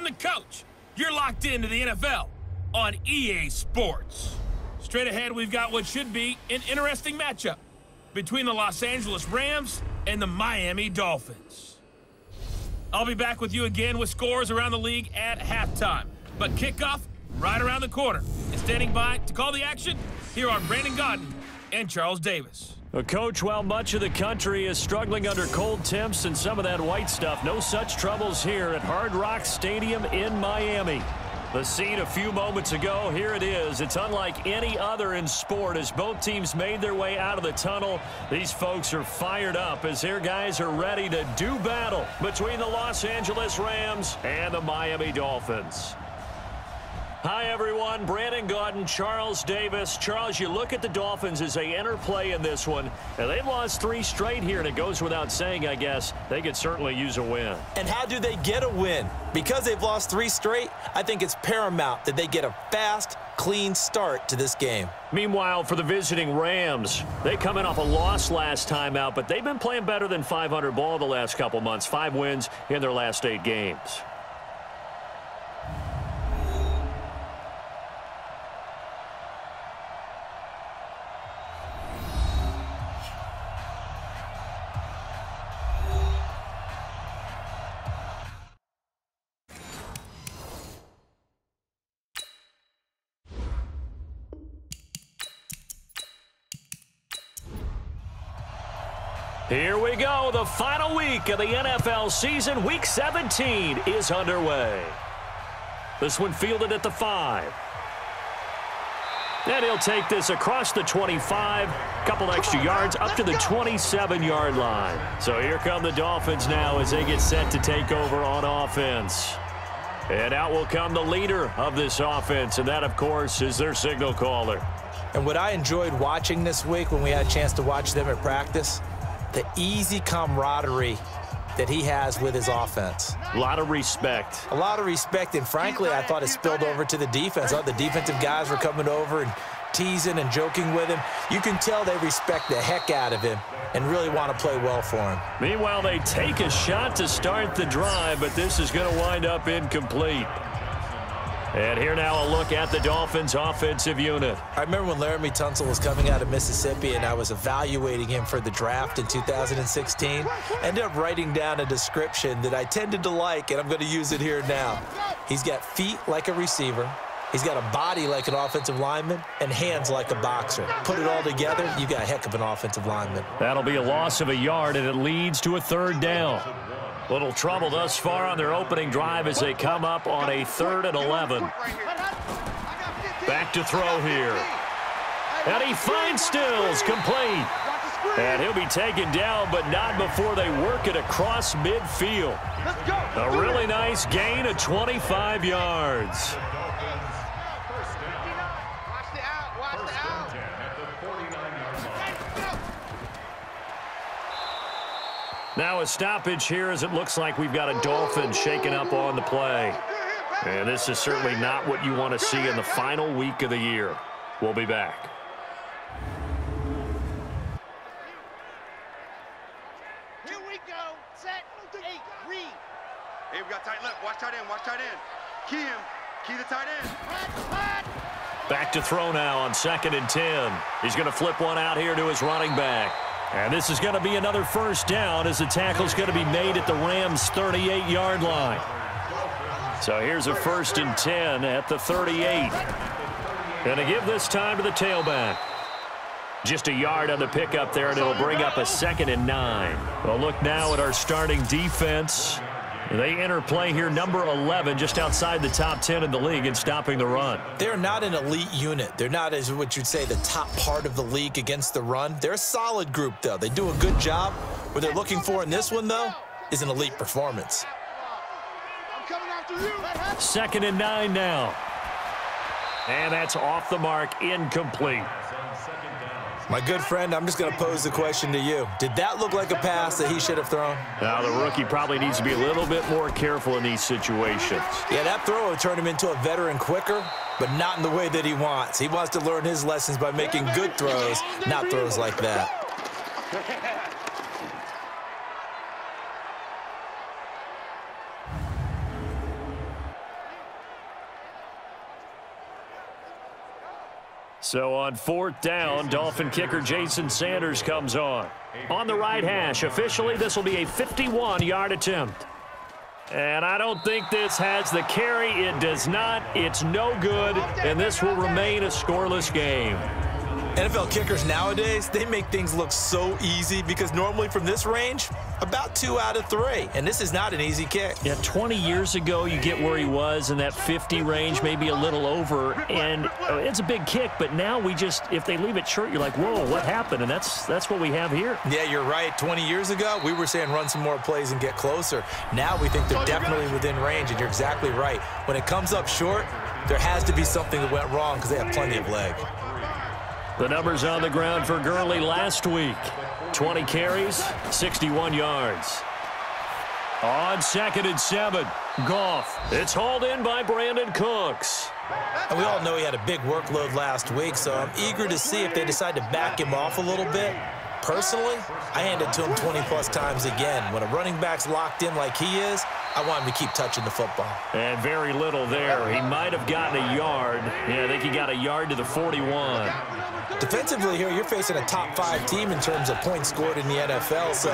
the coach. You're locked into the NFL on EA Sports. Straight ahead, we've got what should be an interesting matchup between the Los Angeles Rams and the Miami Dolphins. I'll be back with you again with scores around the league at halftime. But kickoff right around the corner. And standing by to call the action, here are Brandon Gaudin and Charles Davis. Coach, while much of the country is struggling under cold temps and some of that white stuff, no such troubles here at Hard Rock Stadium in Miami. The scene a few moments ago, here it is. It's unlike any other in sport as both teams made their way out of the tunnel. These folks are fired up as their guys are ready to do battle between the Los Angeles Rams and the Miami Dolphins. Hi, everyone. Brandon Gaudin, Charles Davis. Charles, you look at the Dolphins as they enter play in this one, and they've lost 3 straight here, and it goes without saying, I guess, they could certainly use a win. And how do they get a win? Because they've lost 3 straight, I think it's paramount that they get a fast, clean start to this game. Meanwhile, for the visiting Rams, they come in off a loss last time out, but they've been playing better than 500 ball the last couple months. 5 wins in their last 8 games. Here we go. The final week of the NFL season. Week 17 is underway. This one fielded at the 5. And he'll take this across the 25. Couple extra yards up to the 27-yard line. So here come the Dolphins now as they get set to take over on offense. And out will come the leader of this offense. And that, of course, is their signal caller. And what I enjoyed watching this week when we had a chance to watch them at practice, the easy camaraderie that he has with his offense. A lot of respect. A lot of respect, and frankly, I thought it spilled over to the defense. The defensive guys were coming over and teasing and joking with him. You can tell they respect the heck out of him and really want to play well for him. Meanwhile, they take a shot to start the drive, but this is going to wind up incomplete. And here now a look at the Dolphins' offensive unit. I remember when Laramie Tunsil was coming out of Mississippi and I was evaluating him for the draft in 2016. I ended up writing down a description that I tended to like, and I'm going to use it here now. He's got feet like a receiver. He's got a body like an offensive lineman and hands like a boxer. Put it all together, you got a heck of an offensive lineman. That'll be a loss of a yard, and it leads to a 3rd down. Little trouble thus far on their opening drive as they come up on a 3rd and 11. Back to throw here. And he finds Stills, complete. And he'll be taken down, but not before they work it across midfield. A really nice gain of 25 yards. Now a stoppage here as it looks like we've got a Dolphin shaken up on the play. And this is certainly not what you want to see in the final week of the year. We'll be back. Here we go. Set. 8. Read. Hey, we got tight left. Watch tight end. Watch tight end. Key him. Key the tight end. Back to throw now on 2nd and 10. He's going to flip one out here to his running back. And this is going to be another 1st down as the tackle's going to be made at the Rams' 38-yard line. So here's a 1st and 10 at the 38. Going to give this time to the tailback. Just a yard on the pickup there, and it'll bring up a 2nd and 9. Well, look now at our starting defense. They enter play here, number 11, just outside the top 10 in the league in stopping the run. They're not an elite unit. They're not, as what you'd say, the top part of the league against the run. They're a solid group, though. They do a good job. What they're looking for in this one, though, is an elite performance. 2nd and 9 now. And that's off the mark, incomplete. My good friend, I'm just going to pose the question to you. Did that look like a pass that he should have thrown? Now, the rookie probably needs to be a little bit more careful in these situations. Yeah, that throw will turn him into a veteran quicker, but not in the way that he wants. He wants to learn his lessons by making good throws, not throws like that. So on 4th down, Dolphin kicker Jason Sanders comes on. On the right hash, officially this will be a 51-yard attempt. And I don't think this has the carry. It does not. It's no good, and this will remain a scoreless game. NFL kickers nowadays, they make things look so easy because normally from this range, about 2 out of 3. And this is not an easy kick. Yeah, 20 years ago, you get where he was in that 50 range, maybe a little over. And it's a big kick, but now we just, if they leave it short, you're like, whoa, what happened? And that's what we have here. Yeah, you're right. 20 years ago, we were saying run some more plays and get closer. Now we think they're definitely within range, and you're exactly right. When it comes up short, there has to be something that went wrong because they have plenty of leg. The numbers on the ground for Gurley last week. 20 carries, 61 yards. On 2nd and 7, Goff. It's hauled in by Brandon Cooks. And we all know he had a big workload last week, so I'm eager to see if they decide to back him off a little bit. Personally, I hand it to him 20-plus times again. When a running back's locked in like he is, I want him to keep touching the football. And very little there. He might have gotten a yard. Yeah, I think he got a yard to the 41. Defensively here, you're facing a top-5 team in terms of points scored in the NFL. So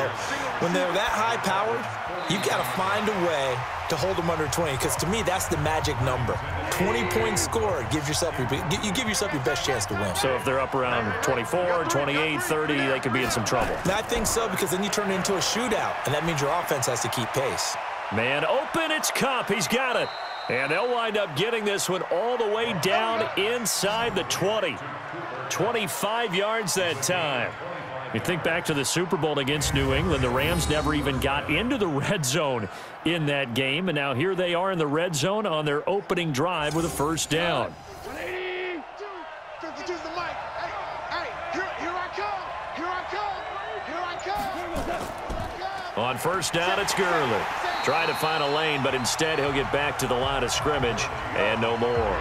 when they're that high-powered, you've got to find a way to hold them under 20, because to me, that's the magic number. 20 points scored gives yourself you give yourself your best chance to win. So if they're up around 24, 28, 30, they could be in some trouble. And I think so, because then you turn it into a shootout, and that means your offense has to keep pace. Man open, it's Kupp. He's got it. And they'll wind up getting this one all the way down inside the 20. 25 yards that time. You think back to the Super Bowl against New England, the Rams never even got into the red zone in that game, and now here they are in the red zone on their opening drive with a first down. 180. 52's the mic. Hey, here I come. On first down, it's Gurley. Trying to find a lane, but instead he'll get back to the line of scrimmage, and no more.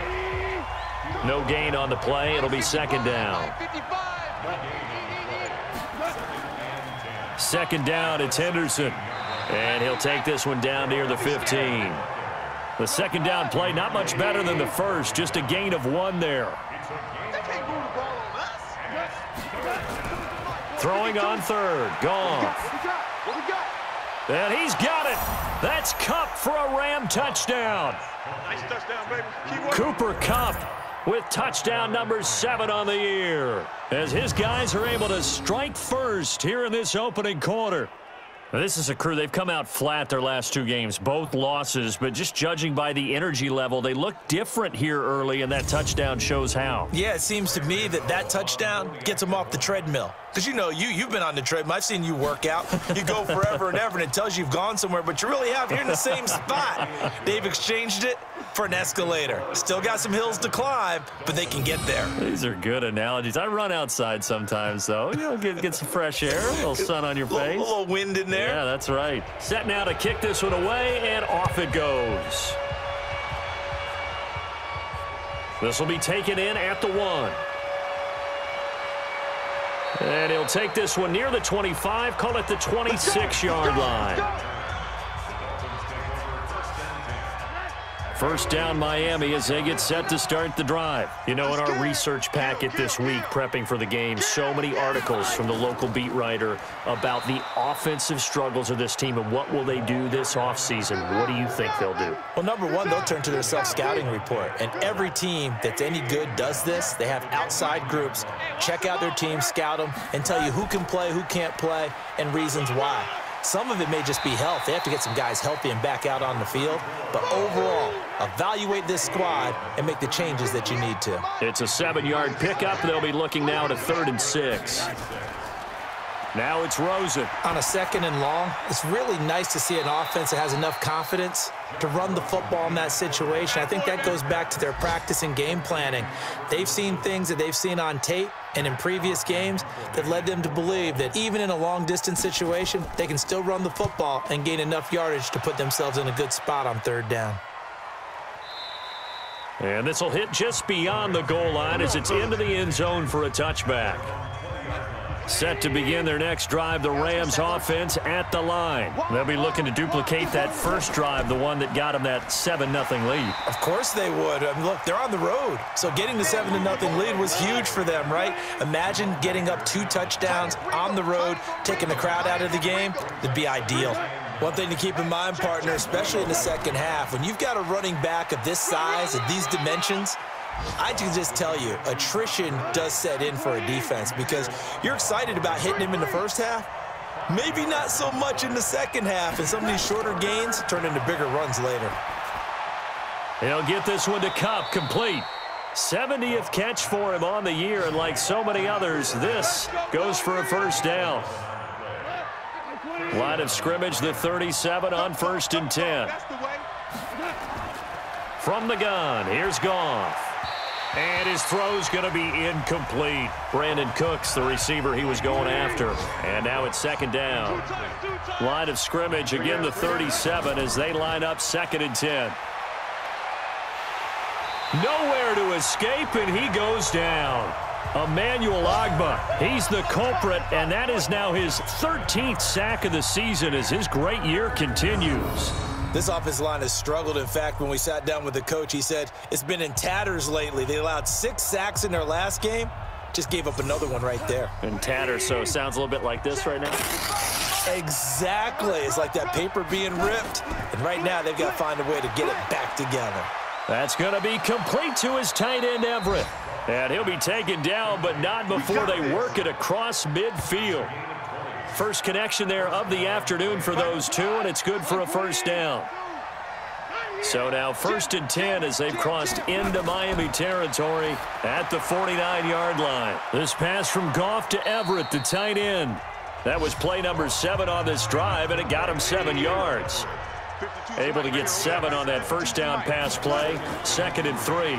No gain on the play. It'll be 2nd down. 2nd down, it's Henderson. And he'll take this one down near the 15. The 2nd down play, not much better than the first, just a gain of 1 there. Throwing on 3rd, Goff. And he's got it. That's Kupp for a Ram touchdown. Nice touchdown, baby. Cooper Kupp with touchdown number 7 on the year, as his guys are able to strike first here in this opening quarter. Now, this is a crew, they've come out flat their last 2 games, both losses, but just judging by the energy level, they look different here early, and that touchdown shows how. Yeah, it seems to me that touchdown gets them off the treadmill. Because you know, you've been on the treadmill. I've seen you work out. You go forever and ever, and it tells you you've gone somewhere, but you really have. You're in the same spot. They've exchanged it for an escalator. Still got some hills to climb, but they can get there. These are good analogies. I run outside sometimes, though. You know, get some fresh air, a little sun on your face. A little wind in there. Yeah, that's right. Set now to kick this one away, and off it goes. This will be taken in at the 1. And he'll take this one near the 25, call it the 26-yard line. First down Miami as they get set to start the drive. You know, in our research packet this week, prepping for the game, so many articles from the local beat writer about the offensive struggles of this team and what will they do this offseason. What do you think they'll do? Well, number one, they'll turn to their self-scouting report. And every team that's any good does this. They have outside groups. Check out their team, scout them, and tell you who can play, who can't play, and reasons why. Some of it may just be health. They have to get some guys healthy and back out on the field. But overall, evaluate this squad and make the changes that you need to. It's a 7-yard pickup. They'll be looking now to 3rd and 6. Now it's Rosen. On a 2nd and long, it's really nice to see an offense that has enough confidence to run the football in that situation. I think that goes back to their practice and game planning. They've seen things that they've seen on tape and in previous games that led them to believe that even in a long-distance situation, they can still run the football and gain enough yardage to put themselves in a good spot on 3rd down. And this will hit just beyond the goal line as it's into the end zone for a touchback. Set to begin their next drive, the Rams offense at the line. They'll be looking to duplicate that first drive, the one that got them that 7-0 lead. Of course they would. I mean, look, they're on the road. So getting the 7-0 lead was huge for them, right? Imagine getting up 2 touchdowns on the road, taking the crowd out of the game. It'd be ideal. One thing to keep in mind, partner, especially in the second half, when you've got a running back of this size, of these dimensions, I can just tell you, attrition does set in for a defense because you're excited about hitting him in the first half. Maybe not so much in the second half, and some of these shorter gains turn into bigger runs later. He'll get this one to Kupp, complete. 70th catch for him on the year, and like so many others, this goes for a first down. Line of scrimmage, the 37 on 1st and 10. From the gun, here's Goff. And his throw's going to be incomplete. Brandon Cooks, the receiver he was going after. And now it's 2nd down. Line of scrimmage, again the 37 as they line up 2nd and 10. Nowhere to escape, and he goes down. Emmanuel Ogbah, he's the culprit, and that is now his 13th sack of the season as his great year continues. This offensive line has struggled. In fact, when we sat down with the coach, he said it's been in tatters lately. They allowed 6 sacks in their last game. Just gave up another one right there. In tatters, so it sounds a little bit like this right now. Exactly. It's like that paper being ripped. And right now, they've got to find a way to get it back together. That's going to be complete to his tight end, Everett. And he'll be taken down, but not before they work it across midfield. First connection there of the afternoon for those two, and it's good for a first down. So now 1st and 10 as they've crossed into Miami territory at the 49-yard line. This pass from Goff to Everett, the tight end. That was play number 7 on this drive, and it got him 7 yards. Able to get 7 on that first down pass play. 2nd and 3.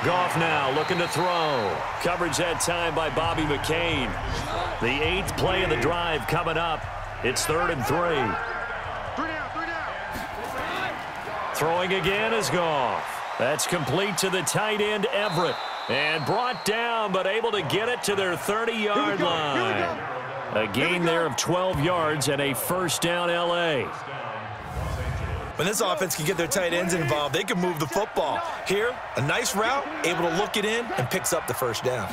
Goff now looking to throw. Coverage that time by Bobby McCain. The 8th play of the drive coming up. It's 3rd and 3. Throwing again is Goff. That's complete to the tight end, Everett. And brought down, but able to get it to their 30-yard line. A gain there of 12 yards and a first down, L.A. When this offense can get their tight ends involved, they can move the football. Here, a nice route, able to look it in, and picks up the first down.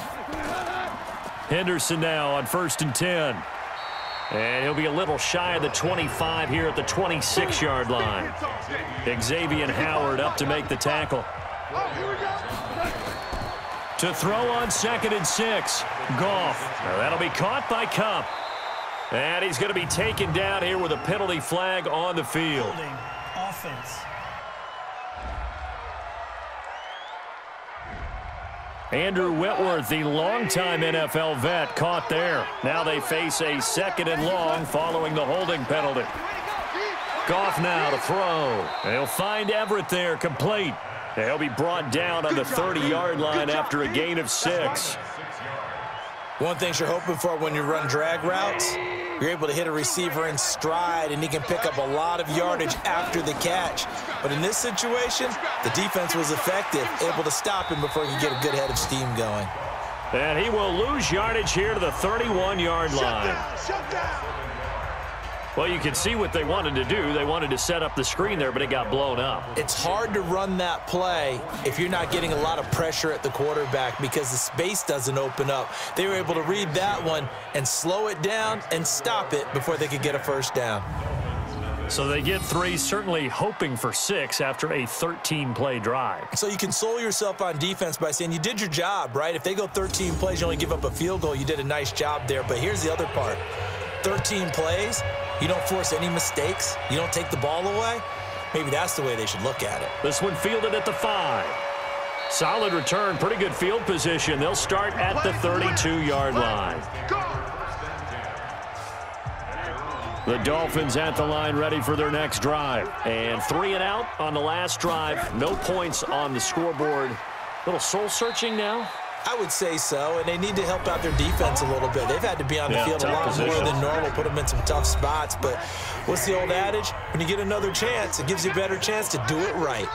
Henderson now on 1st and 10. And he'll be a little shy of the 25 here at the 26-yard line. Xavier Howard up to make the tackle. To throw on 2nd and 6. Goff. Now that'll be caught by Kupp. And he's going to be taken down here with a penalty flag on the field. Offense. Andrew Whitworth, the longtime NFL vet, caught there. Now they face a 2nd and long following the holding penalty. Goff now to throw. They'll find Everett there, complete. They'll be brought down on the 30-yard line after a gain of 6. One thing you're hoping for when you run drag routes, you're able to hit a receiver in stride, and he can pick up a lot of yardage after the catch. But in this situation, the defense was effective, able to stop him before he could get a good head of steam going. And he will lose yardage here to the 31-yard line. Shut down. Well, you can see what they wanted to do. They wanted to set up the screen there, but it got blown up. It's hard to run that play if you're not getting a lot of pressure at the quarterback because the space doesn't open up. They were able to read that one and slow it down and stop it before they could get a first down. So they get 3, certainly hoping for 6 after a 13-play drive. So you console yourself on defense by saying you did your job, right? If they go 13 plays, you only give up a field goal, you did a nice job there. But here's the other part. 13 plays, you don't force any mistakes, you don't take the ball away. Maybe that's the way they should look at it. This one fielded at the 5. Solid return, pretty good field position. They'll start at the 32-yard line. The Dolphins at the line ready for their next drive. And 3 and out on the last drive. No points on the scoreboard. Little soul-searching now? I would say so, and they need to help out their defense a little bit. They've had to be on the field a lot more than normal, put them in some tough spots. But what's the old adage? When you get another chance, it gives you a better chance to do it right.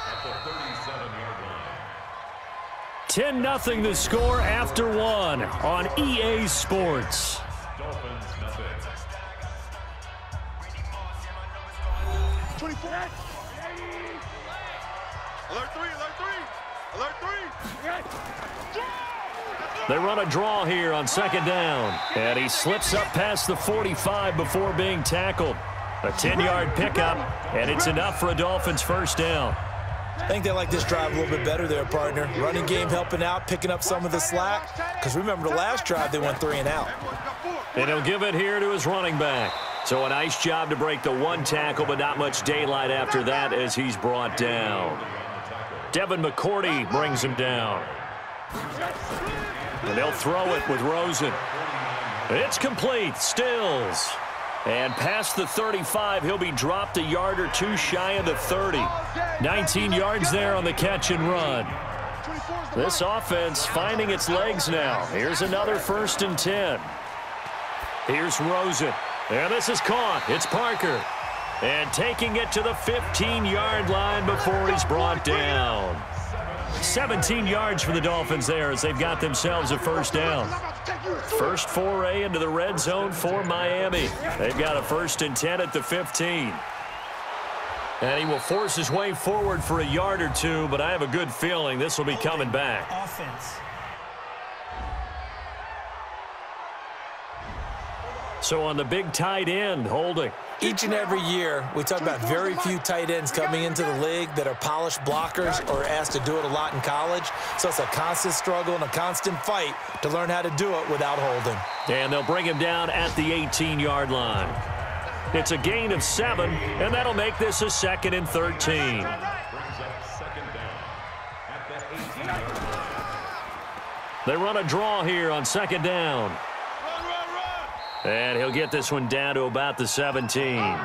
10-0 the score after one on EA Sports. Dolphins nothing. 24. Alert 3, alert 3, alert 3. They run a draw here on second down. And he slips up past the 45 before being tackled. A 10-yard pickup, and it's enough for a Dolphins first down. I think they like this drive a little bit better there, partner. Running game helping out, picking up some of the slack. Because remember, the last drive they went 3 and out. And he'll give it here to his running back. So a nice job to break the one tackle, but not much daylight after that as he's brought down. Devin McCourty brings him down. And they'll throw it with Rosen. It's complete. Stills. And past the 35, he'll be dropped a yard or two shy of the 30. 19 yards there on the catch and run. This offense finding its legs now. Here's another 1st and 10. Here's Rosen. And this is caught. It's Parker. And taking it to the 15-yard line before he's brought down. 17 yards for the Dolphins there as they've got themselves a first down. First foray into the red zone for Miami. They've got a 1st and 10 at the 15. And he will force his way forward for a yard or two, but I have a good feeling this will be coming back. Offense. So on the big tight end, holding. Each and every year, we talk about very few tight ends coming into the league that are polished blockers or asked to do it a lot in college. So it's a constant struggle and a constant fight to learn how to do it without holding. And they'll bring him down at the 18-yard line. It's a gain of 7, and that'll make this a 2nd and 13. They run a draw here on second down. And he'll get this one down to about the 17.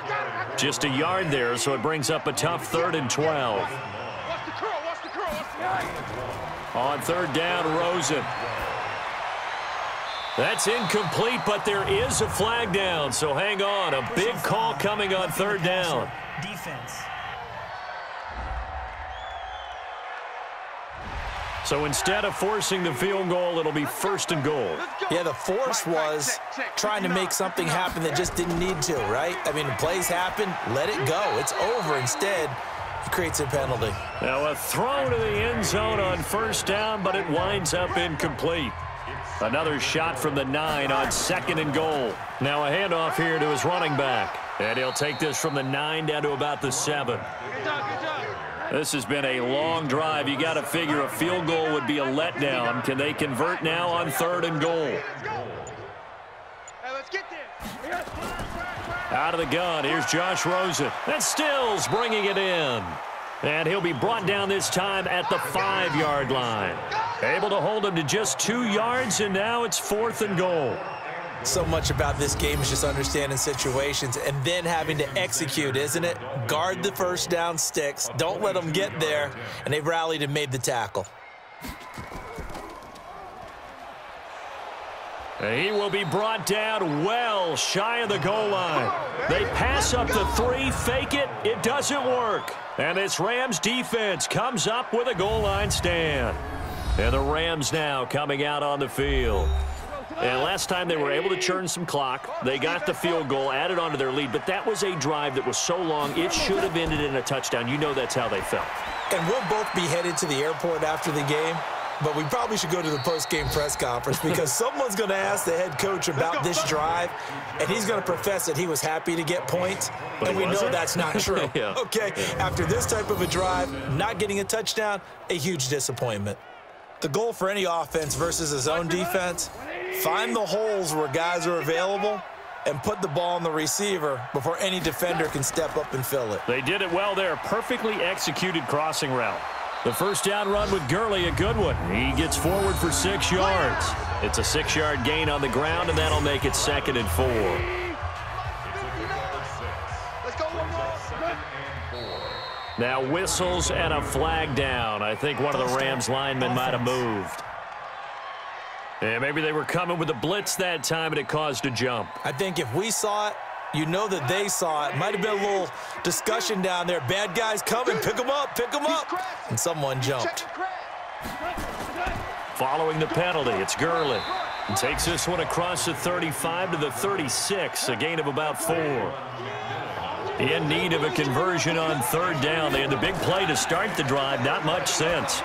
Just a yard there, so it brings up a tough 3rd and 12. On 3rd down, Rosen. That's incomplete, but there is a flag down, so hang on. A big call coming on 3rd down. Defense. So instead of forcing the field goal, it'll be 1st and goal. Yeah, the force was trying to make something happen that just didn't need to, right? I mean, the plays happen, let it go. It's over. Instead, he creates a penalty. Now a throw to the end zone on 1st down, but it winds up incomplete. Another shot from the 9 on 2nd and goal. Now a handoff here to his running back. And he'll take this from the 9 down to about the 7. This has been a long drive. You got to figure a field goal would be a letdown. Can they convert now on 3rd and goal? Hey, let's get there. Out of the gun, here's Josh Rosen. And Stills bringing it in. And he'll be brought down this time at the 5-yard line. Able to hold him to just 2 yards, and now it's 4th and goal. So much about this game is just understanding situations and then having to execute, isn't it? Guard the 1st down sticks. Don't let them get there. And they rallied and made the tackle. And he will be brought down well shy of the goal line. They pass up the 3, fake it. It doesn't work. And this Rams defense comes up with a goal line stand. And the Rams now coming out on the field. And last time they were able to churn some clock. They got the field goal, added on to their lead, but that was a drive that was so long, it should have ended in a touchdown. You know that's how they felt. And we'll both be headed to the airport after the game, but we probably should go to the post-game press conference because someone's going to ask the head coach about this drive, and he's going to profess that he was happy to get points, and we know that's not true. Yeah. Okay, after this type of a drive, not getting a touchdown, a huge disappointment. The goal for any offense versus his own defense, find the holes where guys are available and put the ball on the receiver before any defender can step up and fill it. They did it well there. Perfectly executed crossing route. The 1st down run with Gurley, a good one. He gets forward for 6 yards. It's a 6-yard gain on the ground, and that'll make it 2nd and 4. Let's go, Now whistles and a flag down. I think one of the Rams linemen might have moved. And maybe they were coming with a blitz that time, and it caused a jump. I think if we saw it, you know that they saw it. Might have been a little discussion down there. Bad guys coming. Pick them up. Pick them up. And someone jumped. Following the penalty, it's Gurley. And takes this one across the 35 to the 36, a gain of about 4. In need of a conversion on third down. They had the big play to start the drive, not much sense.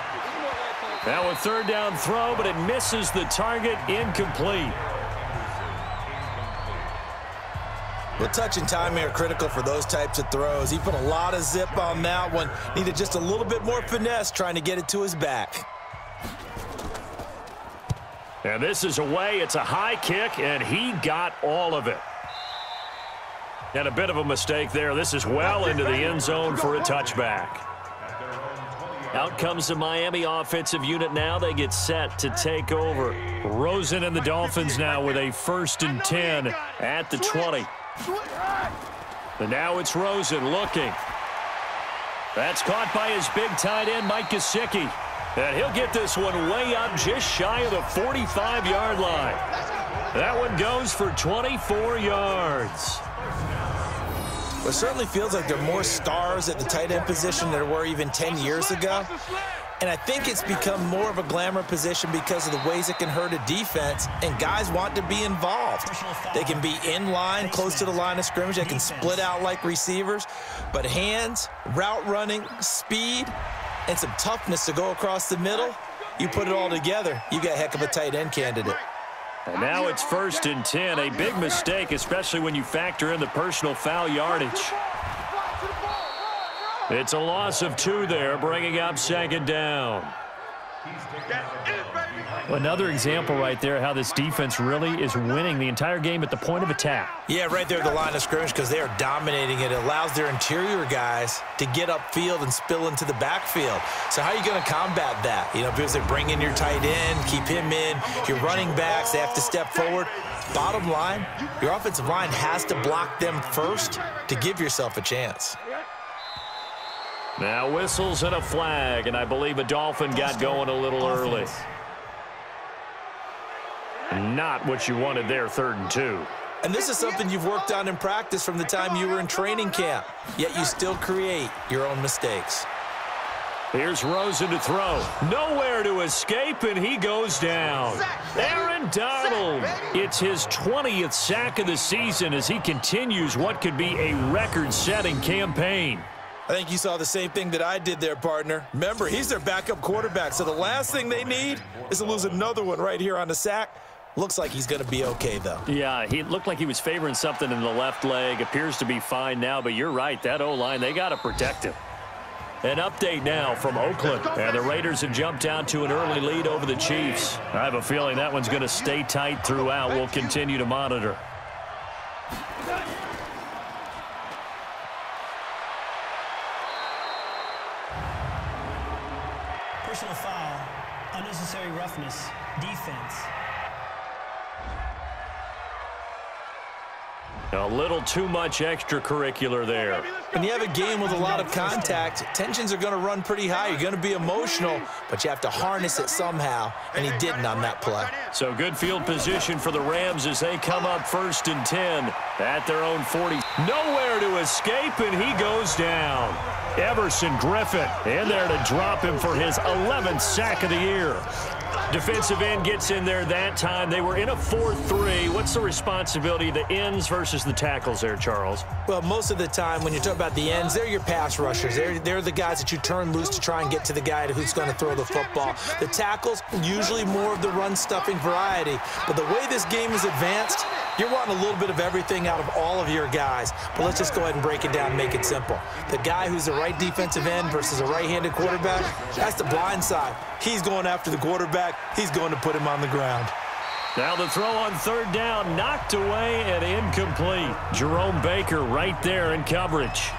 Now a third down throw, but it misses the target, incomplete. Well, touch and timing are critical for those types of throws. He put a lot of zip on that one. Needed just a little bit more finesse trying to get it to his back. And this is away. It's a high kick, and he got all of it. And a bit of a mistake there. This is well into the end zone for a touchback. Out comes the Miami offensive unit now. They get set to take over. Rosen and the Dolphins now with a 1st and 10 at the 20. And now it's Rosen looking. That's caught by his big tight end, Mike Gesicki. And he'll get this one way up just shy of the 45-yard line. That one goes for 24 yards. Well, it certainly feels like there are more stars at the tight end position than there were even 10 years ago. And I think it's become more of a glamour position because of the ways it can hurt a defense, and guys want to be involved. They can be in line, close to the line of scrimmage. They can split out like receivers. But hands, route running, speed, and some toughness to go across the middle, you put it all together, you got a heck of a tight end candidate. And now it's 1st and 10, a big mistake, especially when you factor in the personal foul yardage. It's a loss of 2 there, bringing up 2nd down. Another example right there how this defense really is winning the entire game at the point of attack. Yeah, right there at the line of scrimmage because they are dominating it. It allows their interior guys to get upfield and spill into the backfield. So how are you going to combat that? You know, because they bring in your tight end, keep him in. Your running backs, they have to step forward. Bottom line, your offensive line has to block them first to give yourself a chance. Now whistles and a flag, and I believe a Dolphin got going a little early. Not what you wanted there, 3rd and 2. And this is something you've worked on in practice from the time you were in training camp, yet you still create your own mistakes. Here's Rosen to throw. Nowhere to escape, and he goes down. Aaron Donald. It's his 20th sack of the season as he continues what could be a record-setting campaign. I think you saw the same thing that I did there, partner. Remember, he's their backup quarterback, so the last thing they need is to lose another one right here on the sack. Looks like he's going to be okay, though. Yeah, he looked like he was favoring something in the left leg. Appears to be fine now, but you're right. That O-line, they got to protect him. An update now from Oakland. And the Raiders have jumped out to an early lead over the Chiefs. I have a feeling that one's going to stay tight throughout. We'll continue to monitor. Personal foul, unnecessary roughness, defense. A little too much extracurricular there. When you have a game with a lot of contact, tensions are going to run pretty high. You're going to be emotional, but you have to harness it somehow, and he didn't on that play. So good field position for the Rams as they come up 1st and 10 at their own 40. Nowhere to escape, and he goes down. Everson Griffin in there to drop him for his 11th sack of the year. Defensive end gets in there that time. They were in a 4-3. What's the responsibility of the ends versus the tackles there, Charles? Well, most of the time when you talk about the ends, they're your pass rushers. They're the guys that you turn loose to try and get to the guy who's going to throw the football. The tackles, usually more of the run-stuffing variety. But the way this game is advanced, you're wanting a little bit of everything out of all of your guys. But let's just go ahead and break it down and make it simple. The guy who's the right defensive end versus a right-handed quarterback, that's the blind side. He's going after the quarterback. He's going to put him on the ground. Now the throw on 3rd down, knocked away and incomplete. Jerome Baker right there in coverage.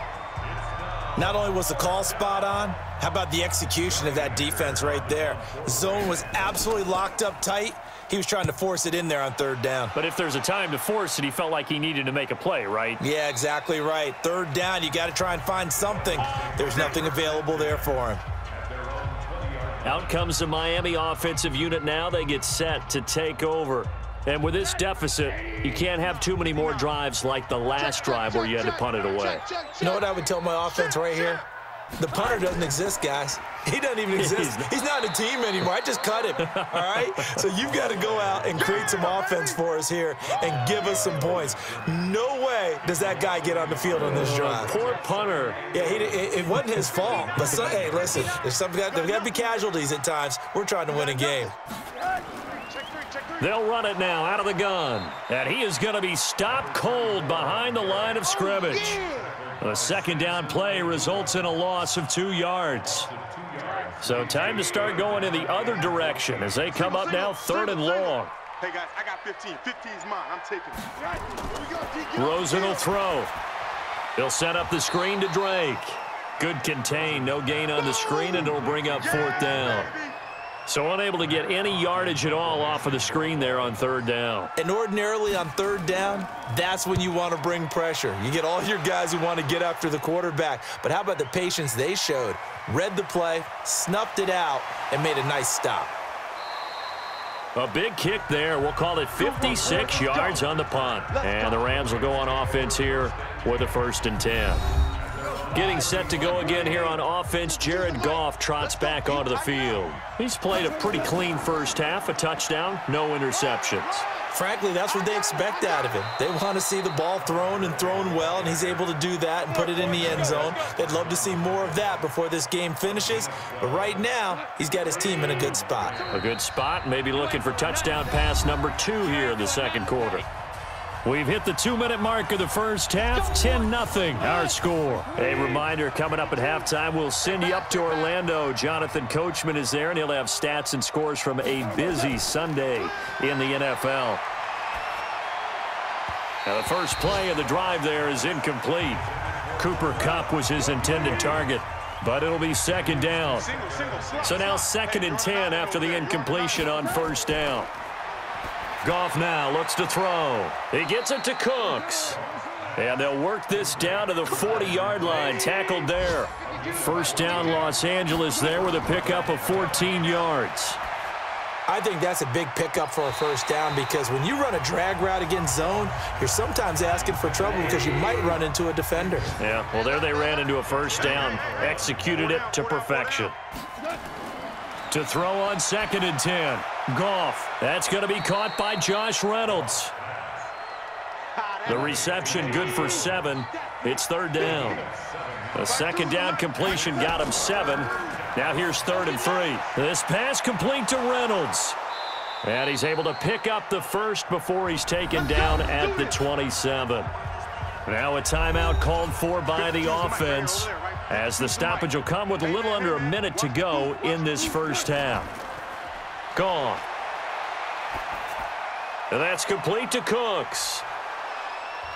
Not only was the call spot on, how about the execution of that defense right there? Zone was absolutely locked up tight. He was trying to force it in there on 3rd down. But if there's a time to force it, he felt like he needed to make a play, right? Yeah, exactly right. 3rd down, you got to try and find something. There's nothing available there for him. Out comes the Miami offensive unit now. They get set to take over. And with this deficit, you can't have too many more drives like the last drive where you had to punt it away. You know what I would tell my offense right here? The punter doesn't exist, guys. He doesn't even exist. He's not in a team anymore. I just cut him, all right? So you've got to go out and create some offense for us here and give us some points. No way does that guy get on the field on this drive. Poor punter. Yeah, it wasn't his fault. But, hey, listen, there's got to be casualties at times. We're trying to win a game. They'll run it now out of the gun. And he is going to be stopped cold behind the line of scrimmage. A second down play results in a loss of 2 yards. So time to start going in the other direction as they come up now 3rd and long. Hey, guys, I got 15. 15's mine. I'm taking it. Rosen will throw. He'll set up the screen to Drake. Good contain. No gain on the screen, and it'll bring up 4th down. So unable to get any yardage at all off of the screen there on 3rd down. And ordinarily on 3rd down, that's when you want to bring pressure. You get all your guys who want to get after the quarterback. But how about the patience they showed? Read the play, snuffed it out, and made a nice stop. A big kick there. We'll call it 56 yards on the punt. And the Rams will go on offense here with a 1st and 10. Getting set to go again here on offense, Jared Goff trots back onto the field. He's played a pretty clean first half, a touchdown, no interceptions. Frankly, that's what they expect out of him. They want to see the ball thrown and thrown well, and he's able to do that and put it in the end zone. They'd love to see more of that before this game finishes, but right now, he's got his team in a good spot. A good spot, maybe looking for touchdown pass number 2 here in the 2nd quarter. We've hit the 2-minute mark of the first half, 10-0 our score. A reminder, coming up at halftime, we'll send you up to Orlando. Jonathan Coachman is there, and he'll have stats and scores from a busy Sunday in the NFL. Now the first play of the drive there is incomplete. Cooper Kupp was his intended target, but it'll be 2nd down. So now 2nd and 10 after the incompletion on 1st down. Goff now looks to throw. He gets it to Cooks. And they'll work this down to the 40-yard line. Tackled there. 1st down Los Angeles there with a pickup of 14 yards. I think that's a big pickup for a 1st down because when you run a drag route against zone, you're sometimes asking for trouble because you might run into a defender. Yeah, well, there they ran into a 1st down. Executed it to perfection. To throw on 2nd and 10. Goff. That's going to be caught by Josh Reynolds. The reception good for 7. It's 3rd down. A 2nd down completion got him 7. Now here's 3rd and 3. This pass complete to Reynolds. And he's able to pick up the 1st before he's taken down at the 27. Now a timeout called for by the offense, as the stoppage will come with a little under a minute to go in this first half. Gone. And that's complete to Cooks.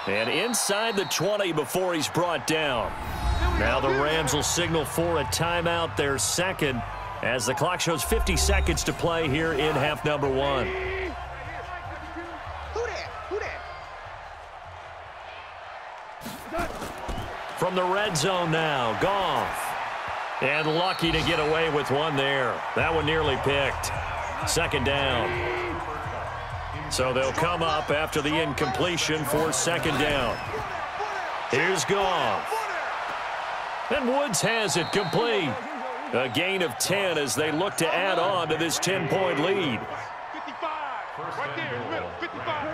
And inside the 20 before he's brought down. Now the Rams will signal for a timeout, their 2nd, as the clock shows 50 seconds to play here in half number 1. From the red zone now, Goff. And lucky to get away with one there. That one nearly picked. 2nd down. So they'll come up after the incompletion for 2nd down. Here's Goff. And Woods has it complete. A gain of 10 as they look to add on to this 10-point lead. 55. Right there in the middle. 55.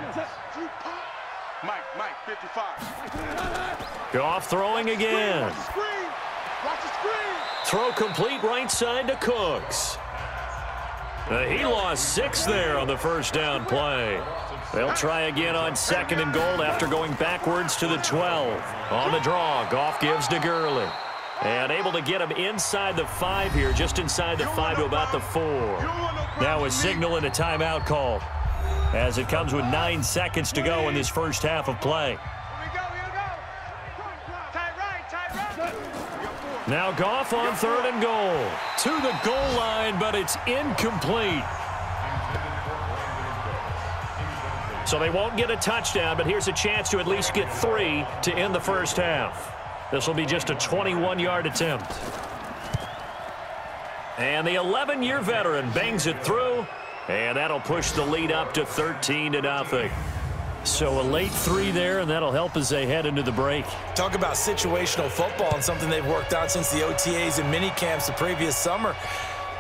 Mike, 55. Goff throwing again. Watch the screen. Throw complete right side to Cooks. He lost 6 there on the 1st down play. They'll try again on 2nd and goal after going backwards to the 12. On the draw, Goff gives to Gurley. And able to get him inside the 5 here, just inside the 5 to about the 4. Now a signal and a timeout called, as it comes with 9 seconds to go in this first half of play. Now Goff on 3rd and goal. To the goal line, but it's incomplete. So they won't get a touchdown, but here's a chance to at least get 3 to end the first half. This will be just a 21-yard attempt. And the 11-year veteran bangs it through, and that'll push the lead up to 13-0. So a late 3 there, and that'll help as they head into the break. Talk about situational football and something they've worked on since the OTAs and mini camps the previous summer.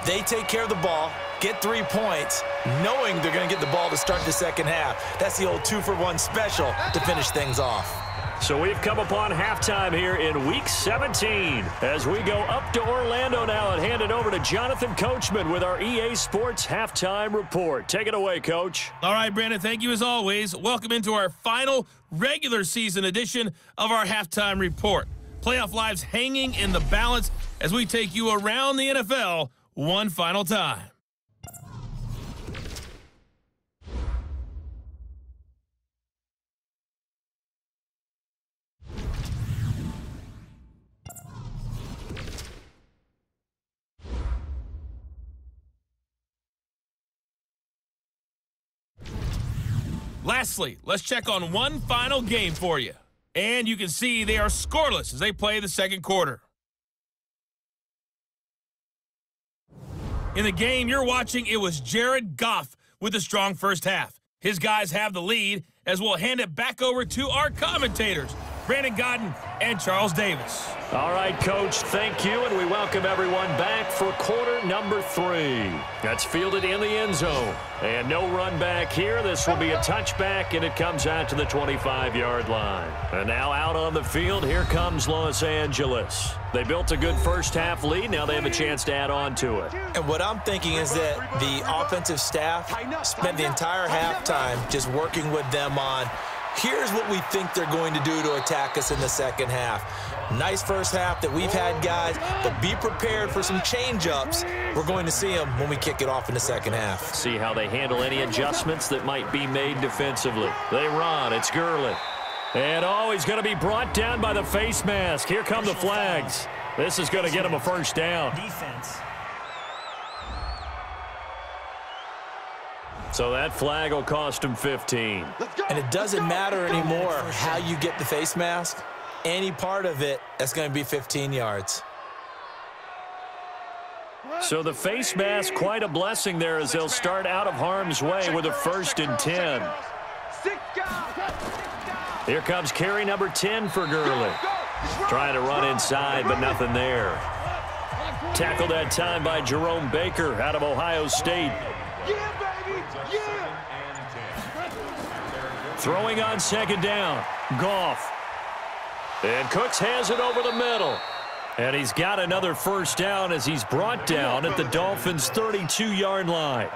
They take care of the ball, get 3 points, knowing they're going to get the ball to start the second half. That's the old 2-for-1 special to finish things off. So we've come upon halftime here in Week 17 as we go up to Orlando now and hand it over to Jonathan Coachman with our EA Sports Halftime Report. Take it away, Coach. All right, Brandon, thank you as always. Welcome into our final regular season edition of our Halftime Report. Playoff lives hanging in the balance as we take you around the NFL one final time. Lastly, let's check on one final game for you. And you can see they are scoreless as they play the second quarter. In the game you're watching, it was Jared Goff with a strong first half. His guys have the lead as we'll hand it back over to our commentators, Brandon Godden and Charles Davis. All right, Coach, thank you, and we welcome everyone back for quarter number 3. That's fielded in the end zone. And no run back here. This will be a touchback, and it comes out to the 25-yard line. And now out on the field, here comes Los Angeles. They built a good first-half lead. Now they have a chance to add on to it. And what I'm thinking is that the offensive staff spent the entire halftime just working with them on, here's what we think they're going to do to attack us in the second half. Nice first half that we've had, guys, but be prepared for some change-ups. We're going to see them when we kick it off in the second half. See how they handle any adjustments that might be made defensively. They run. It's Gurley. And, oh, he's going to be brought down by the face mask. Here come the flags. This is going to get him a first down. Defense. So that flag will cost him 15. And it doesn't matter anymore how you get the face mask. Any part of it, that's going to be 15 yards. So the face mask, quite a blessing there as they'll start out of harm's way with a 1st and 10. Here comes carry number 10 for Gurley. Trying to run inside, but nothing there. Tackled that time by Jerome Baker out of Ohio State. Throwing on second down, Goff. And Cooks has it over the middle. And he's got another first down as he's brought down at the Dolphins' 32-yard line.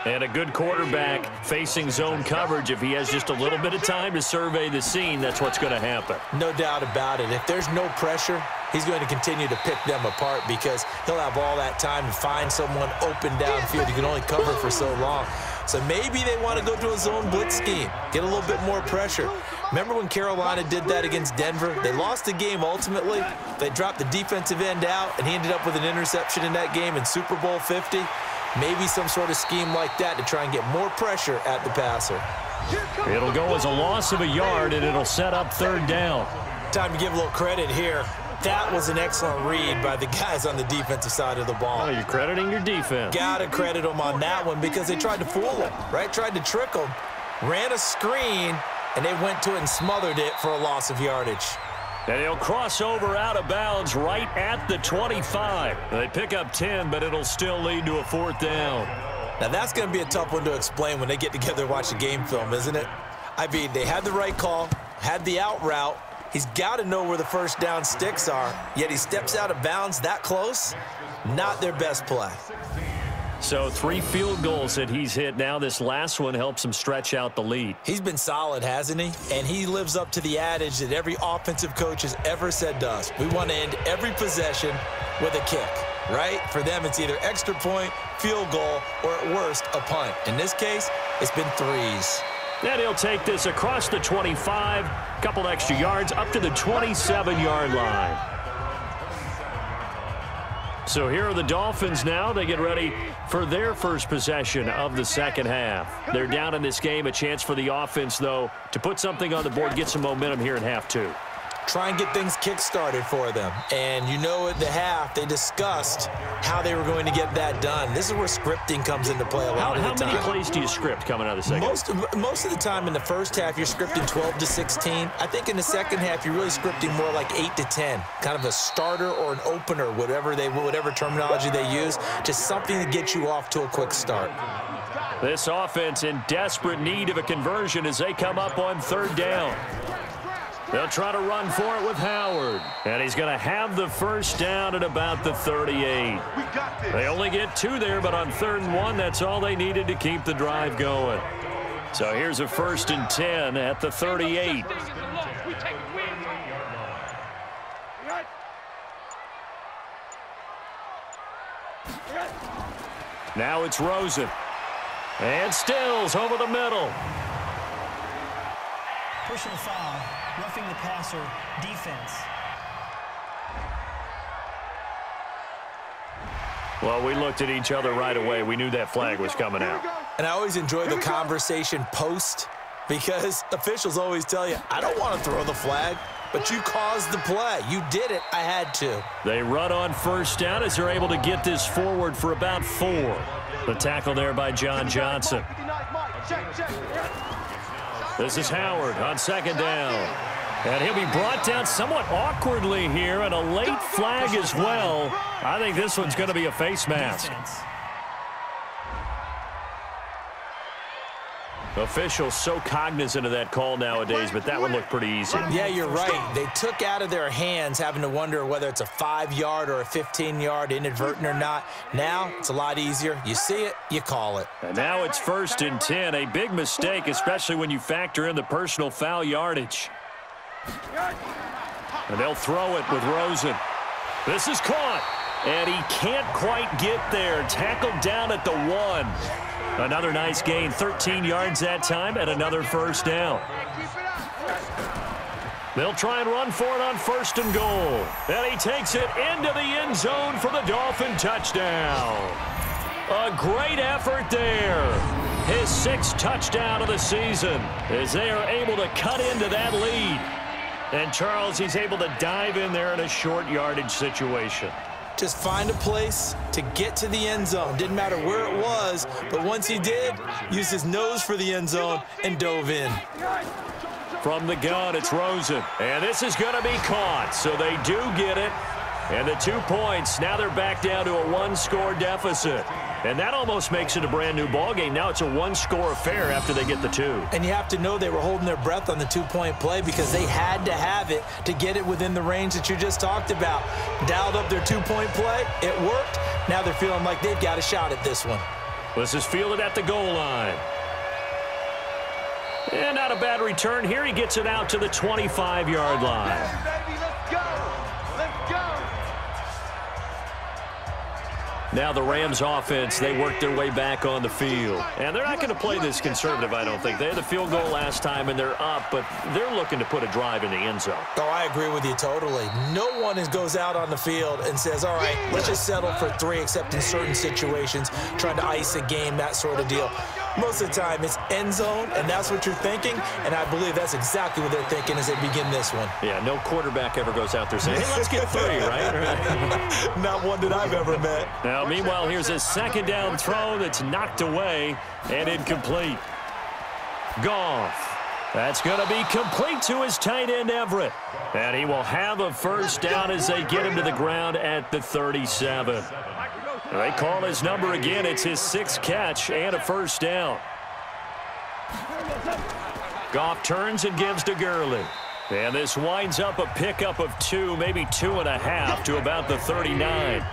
And a good quarterback facing zone coverage. If he has just a little bit of time to survey the scene, that's what's going to happen. No doubt about it. If there's no pressure, he's going to continue to pick them apart because he'll have all that time to find someone open downfield. He can only cover for so long. So maybe they want to go to a zone blitz scheme, get a little bit more pressure. Remember when Carolina did that against Denver? They lost the game ultimately. They dropped the defensive end out, and he ended up with an interception in that game in Super Bowl 50. Maybe some sort of scheme like that to try and get more pressure at the passer. It'll go as a loss of a yard, and it'll set up third down. Time to give a little credit here. That was an excellent read by the guys on the defensive side of the ball. Oh, you're crediting your defense. Gotta credit them on that one because they tried to fool him, right? Tried to trick him. Ran a screen, and they went to it and smothered it for a loss of yardage. And he'll cross over out of bounds right at the 25. They pick up 10, but it'll still lead to a 4th down. Now, that's going to be a tough one to explain when they get together and watch the game film, isn't it? I mean, they had the right call, had the out route. He's got to know where the first down sticks are, yet he steps out of bounds that close. Not their best play. So 3 field goals that he's hit now. This last one helps him stretch out the lead. He's been solid, hasn't he? And he lives up to the adage that every offensive coach has ever said to us. We want to end every possession with a kick, right? For them, it's either extra point, field goal, or at worst, a punt. In this case, it's been 3s. Then he'll take this across the 25, a couple extra yards, up to the 27-yard line. So here are the Dolphins now. They get ready for their first possession of the second half. They're down in this game. A chance for the offense, though, to put something on the board, get some momentum here in half 2. try and get things kick-started for them. And you know at the half, they discussed how they were going to get that done. This is where scripting comes into play a lot of the time. How many plays do you script coming out of the second? Most of the time in the first half, you're scripting 12 to 16. I think in the second half, you're really scripting more like 8 to 10, kind of a starter or an opener, whatever terminology they use, just something to get you off to a quick start. This offense in desperate need of a conversion as they come up on third down. They'll try to run for it with Howard. And he's going to have the first down at about the 38. They only get 2 there, but on 3rd and 1, that's all they needed to keep the drive going. So here's a 1st and 10 at the 38. Now it's Rosen. And Stills over the middle. Personal foul, roughing the passer, defense. Well, we looked at each other right away. We knew that flag was coming out. And I always enjoy the conversation post because officials always tell you, I don't want to throw the flag, but you caused the play. You did it. I had to. They run on first down as they're able to get this forward for about 4. The tackle there by John Johnson. This is Howard on 2nd down. And he'll be brought down somewhat awkwardly here, and a late flag as well. I think this one's going to be a face mask. Officials so cognizant of that call nowadays, but that one looked pretty easy. Yeah, you're right. They took out of their hands having to wonder whether it's a 5-yard or a 15-yard inadvertent or not. Now it's a lot easier. You see it, you call it. And now it's 1st and 10. A big mistake, especially when you factor in the personal foul yardage. And they'll throw it with Rosen. This is caught. And he can't quite get there. Tackled down at the 1. Another nice gain, 13 yards that time, and another first down. They'll try and run for it on 1st and goal. And he takes it into the end zone for the Dolphin touchdown. A great effort there. His 6th touchdown of the season as they are able to cut into that lead. And Charles, he's able to dive in there in a short yardage situation. Just find a place to get to the end zone. Didn't matter where it was, but once he did, used his nose for the end zone and dove in. From the gun, it's Rosen. And this is going to be caught, so they do get it. And the 2 points, now they're back down to a 1-score deficit. And that almost makes it a brand-new ballgame. Now it's a 1-score affair after they get the 2. And you have to know they were holding their breath on the 2-point play because they had to have it to get it within the range that you just talked about. Dialed up their 2-point play. It worked. Now they're feeling like they've got a shot at this one. This is fielded at the goal line. And not a bad return here. He gets it out to the 25-yard line. Now the Rams offense, they work their way back on the field. And they're not going to play this conservative, I don't think. They had the field goal last time, and they're up, but they're looking to put a drive in the end zone. Oh, I agree with you totally. No one goes out on the field and says, all right, let's just settle for 3, except in certain situations, trying to ice a game, that sort of deal. Most of the time, it's end zone, and that's what you're thinking, and I believe that's exactly what they're thinking as they begin this one. Yeah, no quarterback ever goes out there saying, hey, let's get 3, right? Not one that I've ever met. Now, meanwhile, here's a 2nd down throw that's knocked away and incomplete. Goff. That's going to be complete to his tight end, Everett. And he will have a first down as they get him to the ground at the 37. They call his number again. It's his 6th catch and a first down. Goff turns and gives to Gurley. And this winds up a pickup of 2, maybe 2.5 to about the 39.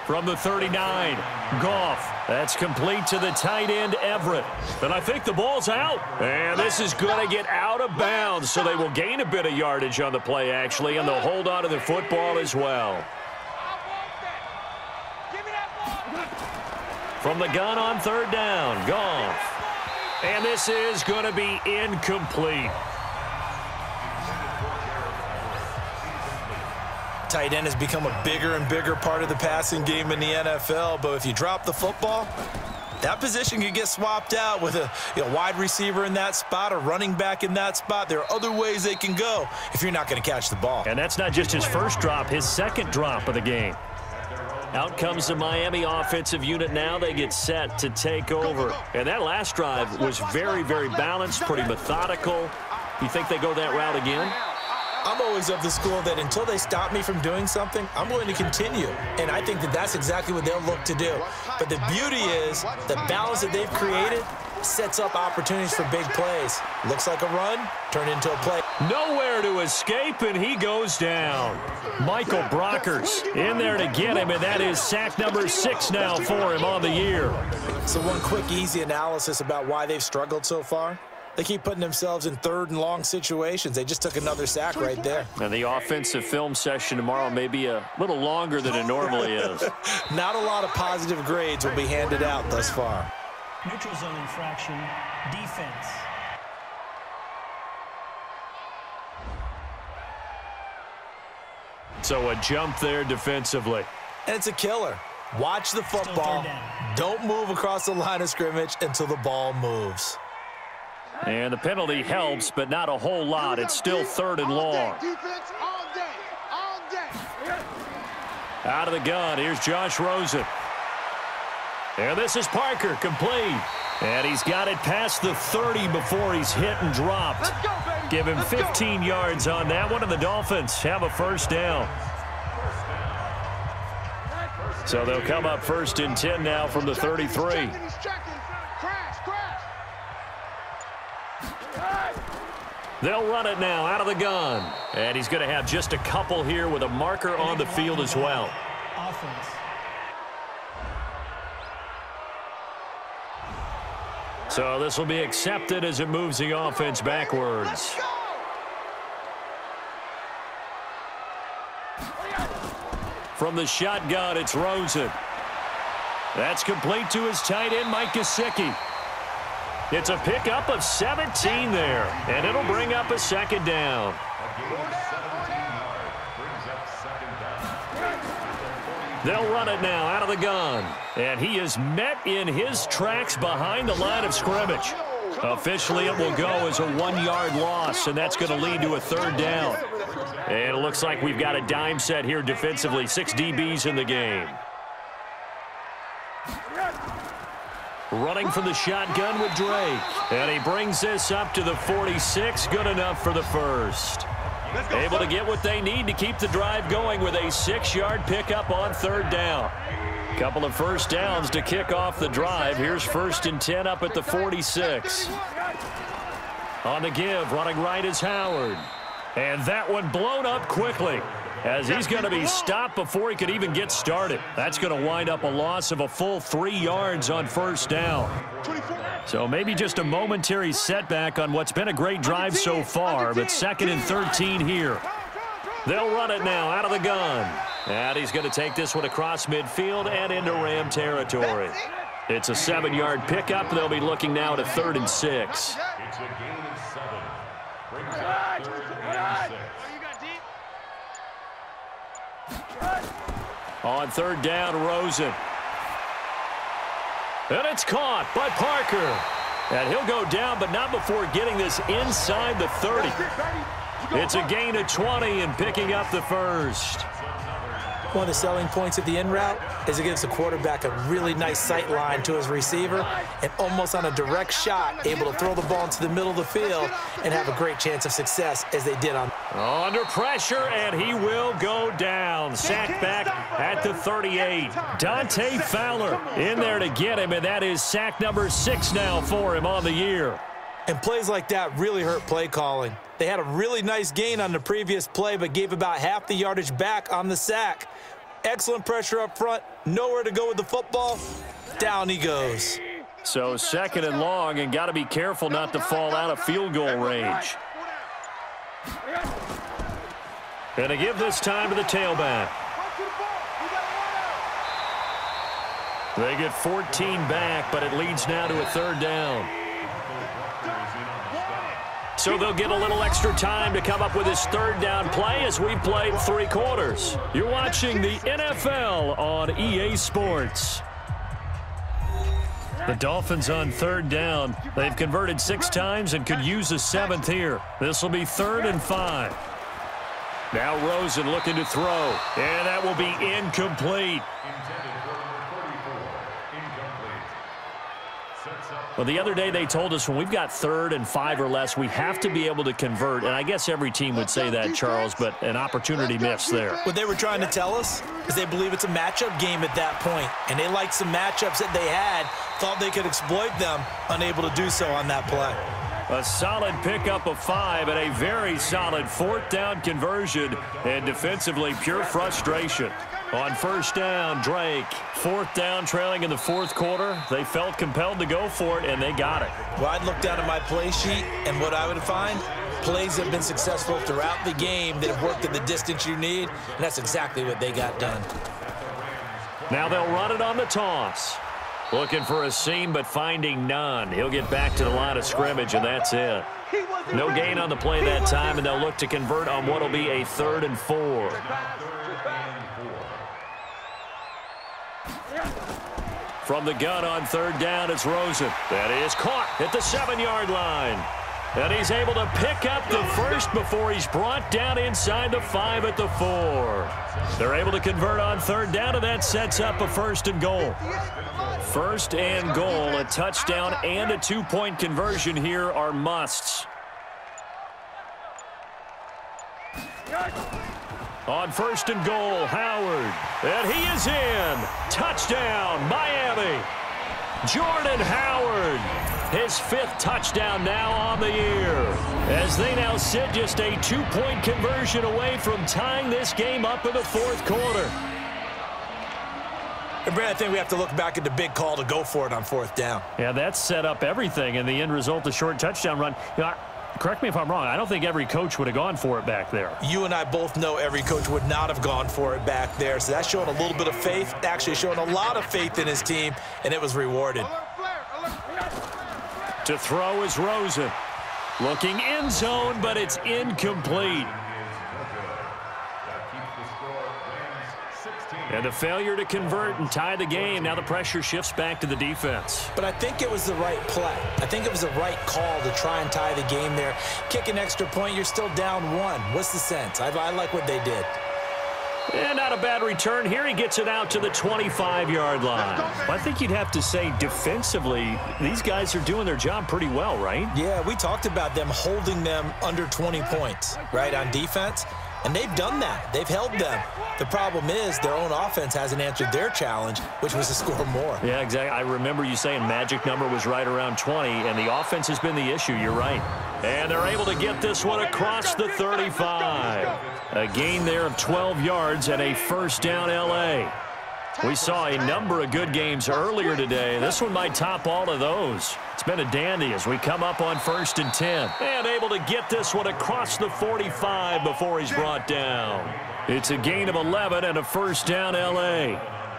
From the 39, Goff. That's complete to the tight end, Everett. And I think the ball's out. And this is going to get out of bounds, so they will gain a bit of yardage on the play, actually, and they'll hold on to the football as well. From the gun on 3rd down, Goff. And this is going to be incomplete. Tight end has become a bigger and bigger part of the passing game in the NFL, but if you drop the football, That position could get swapped out with a wide receiver in that spot, a running back in that spot. There are other ways they can go if you're not going to catch the ball. And that's not just his first drop, his second drop of the game. Out comes the Miami offensive unit now. They get set to take over. And that last drive was very, very balanced, pretty methodical. You think they go that route again? I'm always of the school that until they stop me from doing something, I'm going to continue. And I think that that's exactly what they'll look to do. But the beauty is the balance that they've created sets up opportunities for big plays. Looks like a run, turned into a play. Nowhere to escape, and he goes down. Michael Brockers in there to get him, and that is sack number 6 now for him on the year. So one quick, easy analysis about why they've struggled so far. They keep putting themselves in third and long situations. They just took another sack right there. And the offensive film session tomorrow may be a little longer than it normally is. Not a lot of positive grades will be handed out thus far. Neutral zone infraction, defense. So a jump there defensively. And it's a killer. Watch the football. Don't move across the line of scrimmage until the ball moves. And the penalty helps, but not a whole lot. It's still 3rd and long. Out of the gun, here's Josh Rosen. And this is Parker, complete. And he's got it past the 30 before he's hit and dropped. Give him 15 yards on that one, and the Dolphins have a first down. So they'll come up 1st and 10 now from the 33. They'll run it now out of the gun. And he's going to have just a couple here with a marker on the field as well. Offense. So this will be accepted as it moves the offense backwards. From the shotgun, it's Rosen. That's complete to his tight end, Mike Gesicki. It's a pickup of 17 there, and it'll bring up a 2nd down. They'll run it now out of the gun, and he is met in his tracks behind the line of scrimmage. Officially, it will go as a 1-yard loss, and that's going to lead to a 3rd down. And it looks like we've got a dime set here defensively. 6 DBs in the game. Running from the shotgun with Drake. And he brings this up to the 46. Good enough for the first. Able to get what they need to keep the drive going with a 6-yard pickup on 3rd down. Couple of first downs to kick off the drive. Here's 1st and 10 up at the 46. On the give, running right is Howard. And that one blown up quickly, as he's going to be stopped before he could even get started. That's going to wind up a loss of a full 3 yards on 1st down. So maybe just a momentary setback on what's been a great drive so far, but 2nd and 13 here. They'll run it now out of the gun. And he's going to take this one across midfield and into Ram territory. It's a 7-yard pickup. They'll be looking now to 3rd and 6. On 3rd down, Rosen. And it's caught by Parker. And he'll go down, but not before getting this inside the 30. It's a gain of 20 and picking up the first. One of the selling points of the in route is it gives the quarterback a really nice sight line to his receiver, and almost on a direct shot, able to throw the ball into the middle of the field and have a great chance of success as they did on. Under pressure, and he will go down. Sacked back at the 38. Dante Fowler in there to get him, and that is sack number 6 now for him on the year. And plays like that really hurt play calling. They had a really nice gain on the previous play, but gave about half the yardage back on the sack. Excellent pressure up front. Nowhere to go with the football. Down he goes. So 2nd and long, and got to be careful not to fall out of field goal range. Going to give this time to the tailback. They get 14 back, but it leads now to a 3rd down. So they'll get a little extra time to come up with his 3rd down play as we've played 3 quarters. You're watching the NFL on EA Sports. The Dolphins on third down. They've converted 6 times and could use a 7th here. This will be 3rd and 5. Now Rosen looking to throw, and that will be incomplete. Well, the other day they told us when we've got 3rd and 5 or less, we have to be able to convert. And I guess every team would say that, Charles, but an opportunity missed there. What they were trying to tell us is they believe it's a matchup game at that point. And they liked some matchups that they had, thought they could exploit them, unable to do so on that play. A solid pickup of 5 and a very solid 4th down conversion, and defensively pure frustration. On 1st down, Drake. 4th down, trailing in the 4th quarter. They felt compelled to go for it, and they got it. Well, I'd look down at my play sheet, and what I would find, plays have been successful throughout the game that have worked at the distance you need, and that's exactly what they got done. Now they'll run it on the toss. Looking for a seam, but finding none. He'll get back to the line of scrimmage, and that's it. No gain on the play that time, and they'll look to convert on what will be a 3rd and 4. From the gun on 3rd down, it's Rosen. That is caught at the 7-yard line. And he's able to pick up the first before he's brought down inside the 5 at the 4. They're able to convert on 3rd down, and that sets up a 1st and goal. 1st and goal, a touchdown and a 2-point conversion here are musts. On 1st and goal, Howard. And he is in. Touchdown, Miami. Jordan Howard. His 5th touchdown now on the year. As they now sit just a 2-point conversion away from tying this game up in the 4th quarter. And Brad, I think we have to look back at the big call to go for it on 4th down. Yeah, that set up everything, and the end result, the short touchdown run. You know, correct me if I'm wrong, I don't think every coach would have gone for it back there. You and I both know every coach would not have gone for it back there. So that's showing a little bit of faith, actually showing a lot of faith in his team, and it was rewarded. To throw is Rosen. Looking end zone, but it's incomplete. And a failure to convert and tie the game. Now the pressure shifts back to the defense. But I think it was the right play. I think it was the right call to try and tie the game there. Kick an extra point, you're still down 1. What's the sense? I like what they did. And not a bad return here. He gets it out to the 25-yard line. I think you'd have to say defensively, these guys are doing their job pretty well, right? Yeah, we talked about them holding them under 20 points, right, on defense. And they've done that. They've held them. The problem is their own offense hasn't answered their challenge, which was to score more. Yeah, exactly. I remember you saying magic number was right around 20, and the offense has been the issue. You're right. And they're able to get this one across the 35. A gain there of 12 yards and a 1st down L.A. We saw a number of good games earlier today. This one might top all of those. It's been a dandy as we come up on 1st and 10. And able to get this one across the 45 before he's brought down. It's a gain of 11 and a 1st down L.A.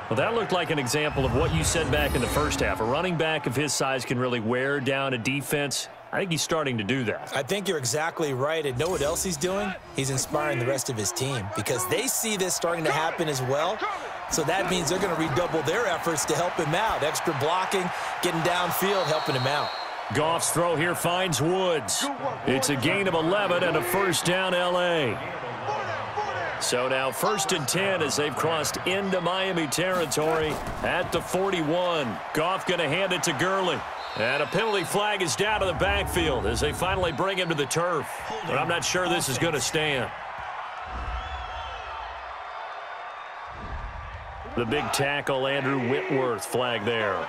Well, that looked like an example of what you said back in the first half. A running back of his size can really wear down a defense. I think he's starting to do that. I think you're exactly right. And know what else he's doing? He's inspiring the rest of his team because they see this starting to happen as well. So that means they're going to redouble their efforts to help him out. Extra blocking, getting downfield, helping him out. Goff's throw here finds Woods. It's a gain of 11 and a 1st down L.A. So now 1st and 10 as they've crossed into Miami territory at the 41. Goff going to hand it to Gurley. And a penalty flag is down to the backfield as they finally bring him to the turf. But I'm not sure this is going to stand. The big tackle, Andrew Whitworth, flag there.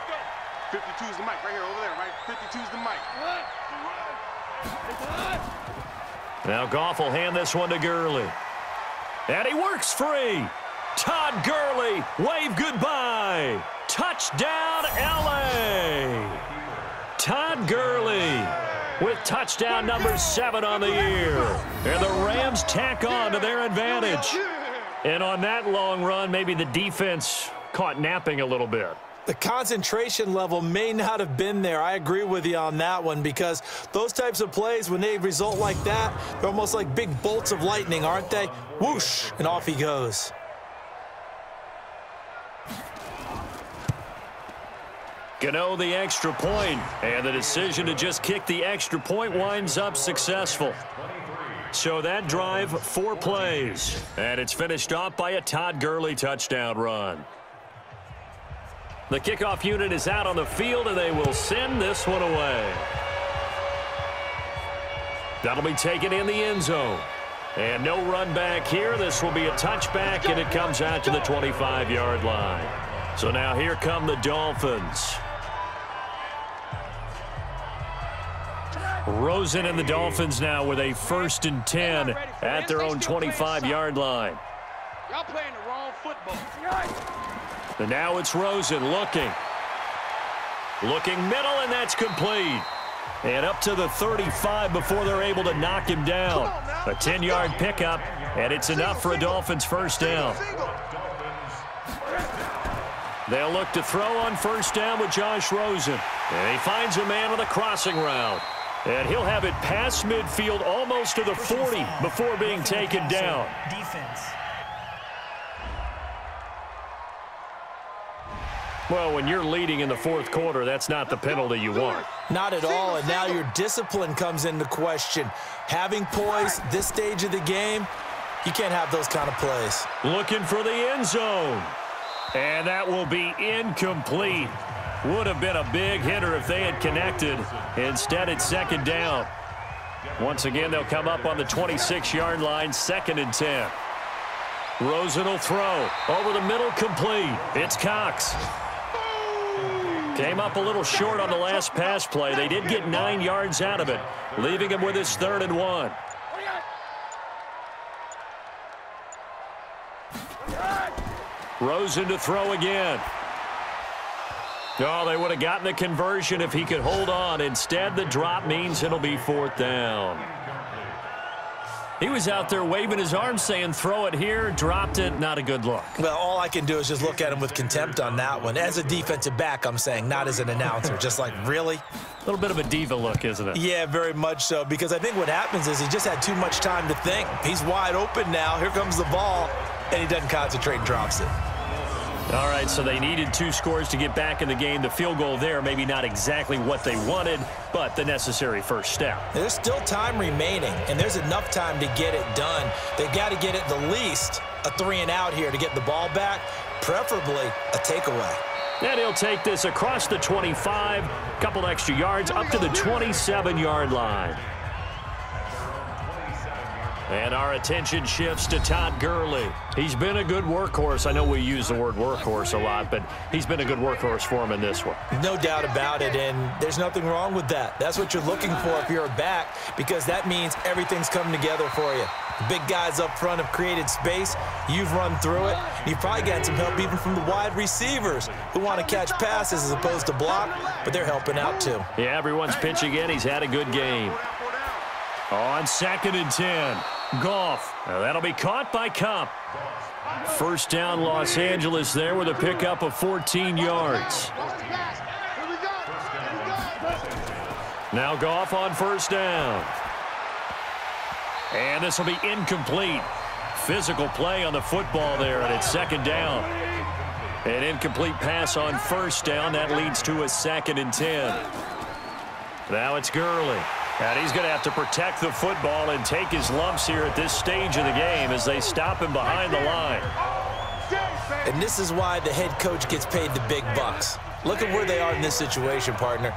52's the mic right here, over there, right? 52's the mic. Now Goff will hand this one to Gurley. And he works free. Todd Gurley, wave goodbye. Touchdown, L.A. Todd Gurley with touchdown number 7 on the year. And the Rams tack on to their advantage. And on that long run, maybe the defense caught napping a little bit. The concentration level may not have been there. I agree with you on that one because those types of plays, when they result like that, they're almost like big bolts of lightning, aren't they? Whoosh, and off he goes. Gano the extra point, and the decision to just kick the extra point winds up successful. So that drive, 4 plays, and it's finished off by a Todd Gurley touchdown run. The kickoff unit is out on the field, and they will send this one away. That'll be taken in the end zone. And no run back here. This will be a touchback, and it comes out to the 25-yard line. So now here come the Dolphins. Rosen and the Dolphins now with a 1st and 10 at their own 25-yard line. Y'all playing the wrong football. And now it's Rosen looking. Looking middle, and that's complete. And up to the 35 before they're able to knock him down. A 10-yard pickup, and it's enough for a Dolphins first down. They'll look to throw on first down with Josh Rosen. And he finds a man on the crossing route. And he'll have it past midfield almost to the 40 before being taken down. Defense. Well, when you're leading in the 4th quarter, that's not the penalty you want. Not at all, and now your discipline comes into question. Having poise this stage of the game, you can't have those kind of plays. Looking for the end zone. And that will be incomplete. Would have been a big hitter if they had connected. Instead, it's 2nd down. Once again, they'll come up on the 26-yard line, 2nd and 10. Rosen will throw. Over the middle, complete. It's Cox. Came up a little short on the last pass play. They did get 9 yards out of it, leaving him with his 3rd and 1. Rosen to throw again. Oh, they would have gotten the conversion if he could hold on. Instead, the drop means it'll be 4th down. He was out there waving his arms saying, throw it here, dropped it, not a good look. Well, all I can do is just look at him with contempt on that one. As a defensive back, I'm saying, not as an announcer. Just like, really? A little bit of a diva look, isn't it? Yeah, very much so, because I think what happens is he just had too much time to think. He's wide open now. Here comes the ball, and he doesn't concentrate and drops it. All right, so they needed 2 scores to get back in the game. The field goal there, maybe not exactly what they wanted, but the necessary first step. There's still time remaining, and there's enough time to get it done. They've got to get at the least a 3 and out here to get the ball back, preferably a takeaway. And he'll take this across the 25, couple extra yards, up to the 27-yard line. And our attention shifts to Todd Gurley. He's been a good workhorse. I know we use the word workhorse a lot, but he's been a good workhorse for him in this one. No doubt about it, and there's nothing wrong with that. That's what you're looking for if you're a back, because that means everything's coming together for you. The big guys up front have created space. You've run through it. You've probably gotten some help even from the wide receivers who want to catch passes as opposed to block, but they're helping out too. Yeah, everyone's pitching in. He's had a good game. On 2nd and 10. Goff. Now that'll be caught by Kupp. First down, Los Angeles there with a pickup of 14 yards. Now Goff on first down. And this will be incomplete. Physical play on the football there, and it's 2nd down. An incomplete pass on first down. That leads to a 2nd and 10. Now it's Gurley. And he's going to have to protect the football and take his lumps here at this stage of the game as they stop him behind the line. And this is why the head coach gets paid the big bucks. Look at where they are in this situation, partner.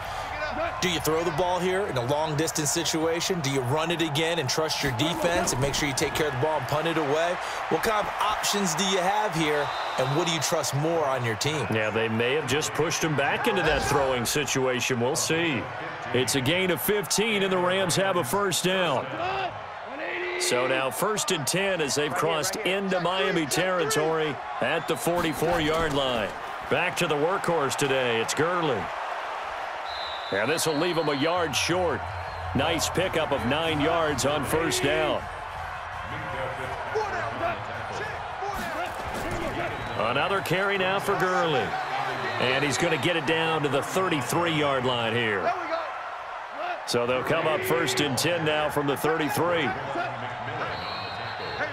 Do you throw the ball here in a long-distance situation? Do you run it again and trust your defense and make sure you take care of the ball and punt it away? What kind of options do you have here, and what do you trust more on your team? Yeah, they may have just pushed him back into that throwing situation. We'll see. It's a gain of 15, and the Rams have a first down. So now 1st and 10 as they've crossed into Miami territory at the 44-yard line. Back to the workhorse today. It's Gurley. And this will leave him a yard short. Nice pickup of 9 yards on first down. Another carry now for Gurley. And he's going to get it down to the 33-yard line here. So they'll come up 1st and 10 now from the 33.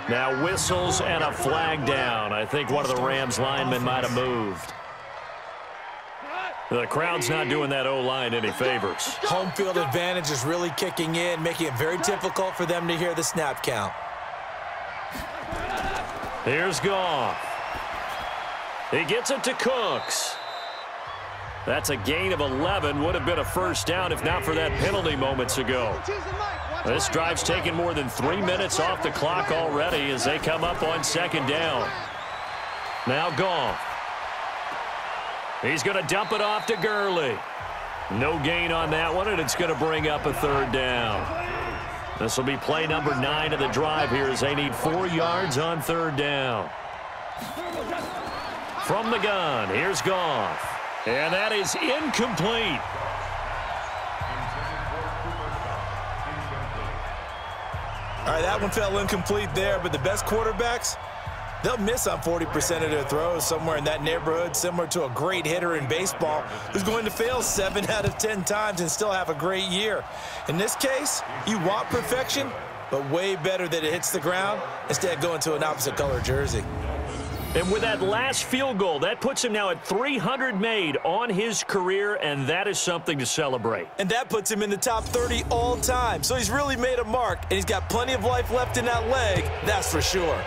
Now whistles and a flag down. I think one of the Rams linemen might have moved. The crowd's not doing that O-line any favors. Home field advantage is really kicking in, making it very difficult for them to hear the snap count. Here's Goff. He gets it to Cooks. That's a gain of 11. Would have been a first down if not for that penalty moments ago. This drive's taken more than 3 minutes off the clock already as they come up on second down. Now Goff. He's going to dump it off to Gurley. No gain on that one, and it's going to bring up a third down. This will be play number 9 of the drive here as they need 4 yards on third down. From the gun, here's Goff. And that is incomplete. All right, that one fell incomplete there, but the best quarterbacks, they'll miss on 40% of their throws, somewhere in that neighborhood, similar to a great hitter in baseball who's going to fail 7 out of 10 times and still have a great year. In this case, you want perfection, but way better that it hits the ground instead of going to an opposite color jersey. And with that last field goal, that puts him now at 300 made on his career, and that is something to celebrate. And that puts him in the top 30 all time. So he's really made a mark, and he's got plenty of life left in that leg, that's for sure.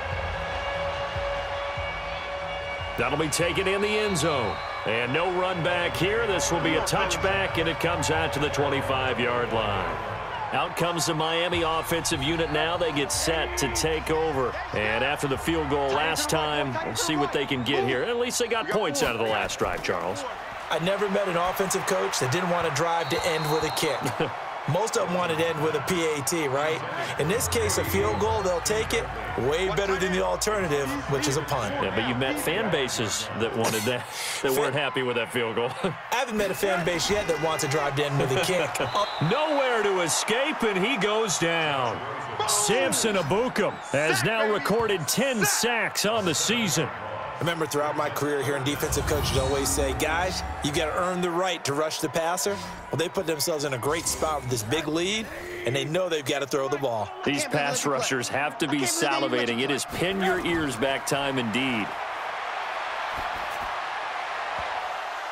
That'll be taken in the end zone. And no run back here. This will be a touchback, and it comes out to the 25-yard line. Out comes the Miami offensive unit now. They get set to take over. And after the field goal last time, we'll see what they can get here. At least they got points out of the last drive, Charles. I never met an offensive coach that didn't want a drive to end with a kick. Most of them wanted to end with a PAT, right? In this case, a field goal, they'll take it. Way better than the alternative, which is a punt. Yeah, but you've met fan bases that wanted that, that weren't happy with that field goal. I haven't met a fan base yet that wants a drive to end with a kick. Nowhere to escape, and he goes down. Samson Ebukam has now recorded 10 sacks on the season. I remember throughout my career hearing defensive coaches always say, guys, you got to earn the right to rush the passer. Well, they put themselves in a great spot with this big lead, and they know they've got to throw the ball. These pass rushers have to be salivating. It is pin your ears back time indeed.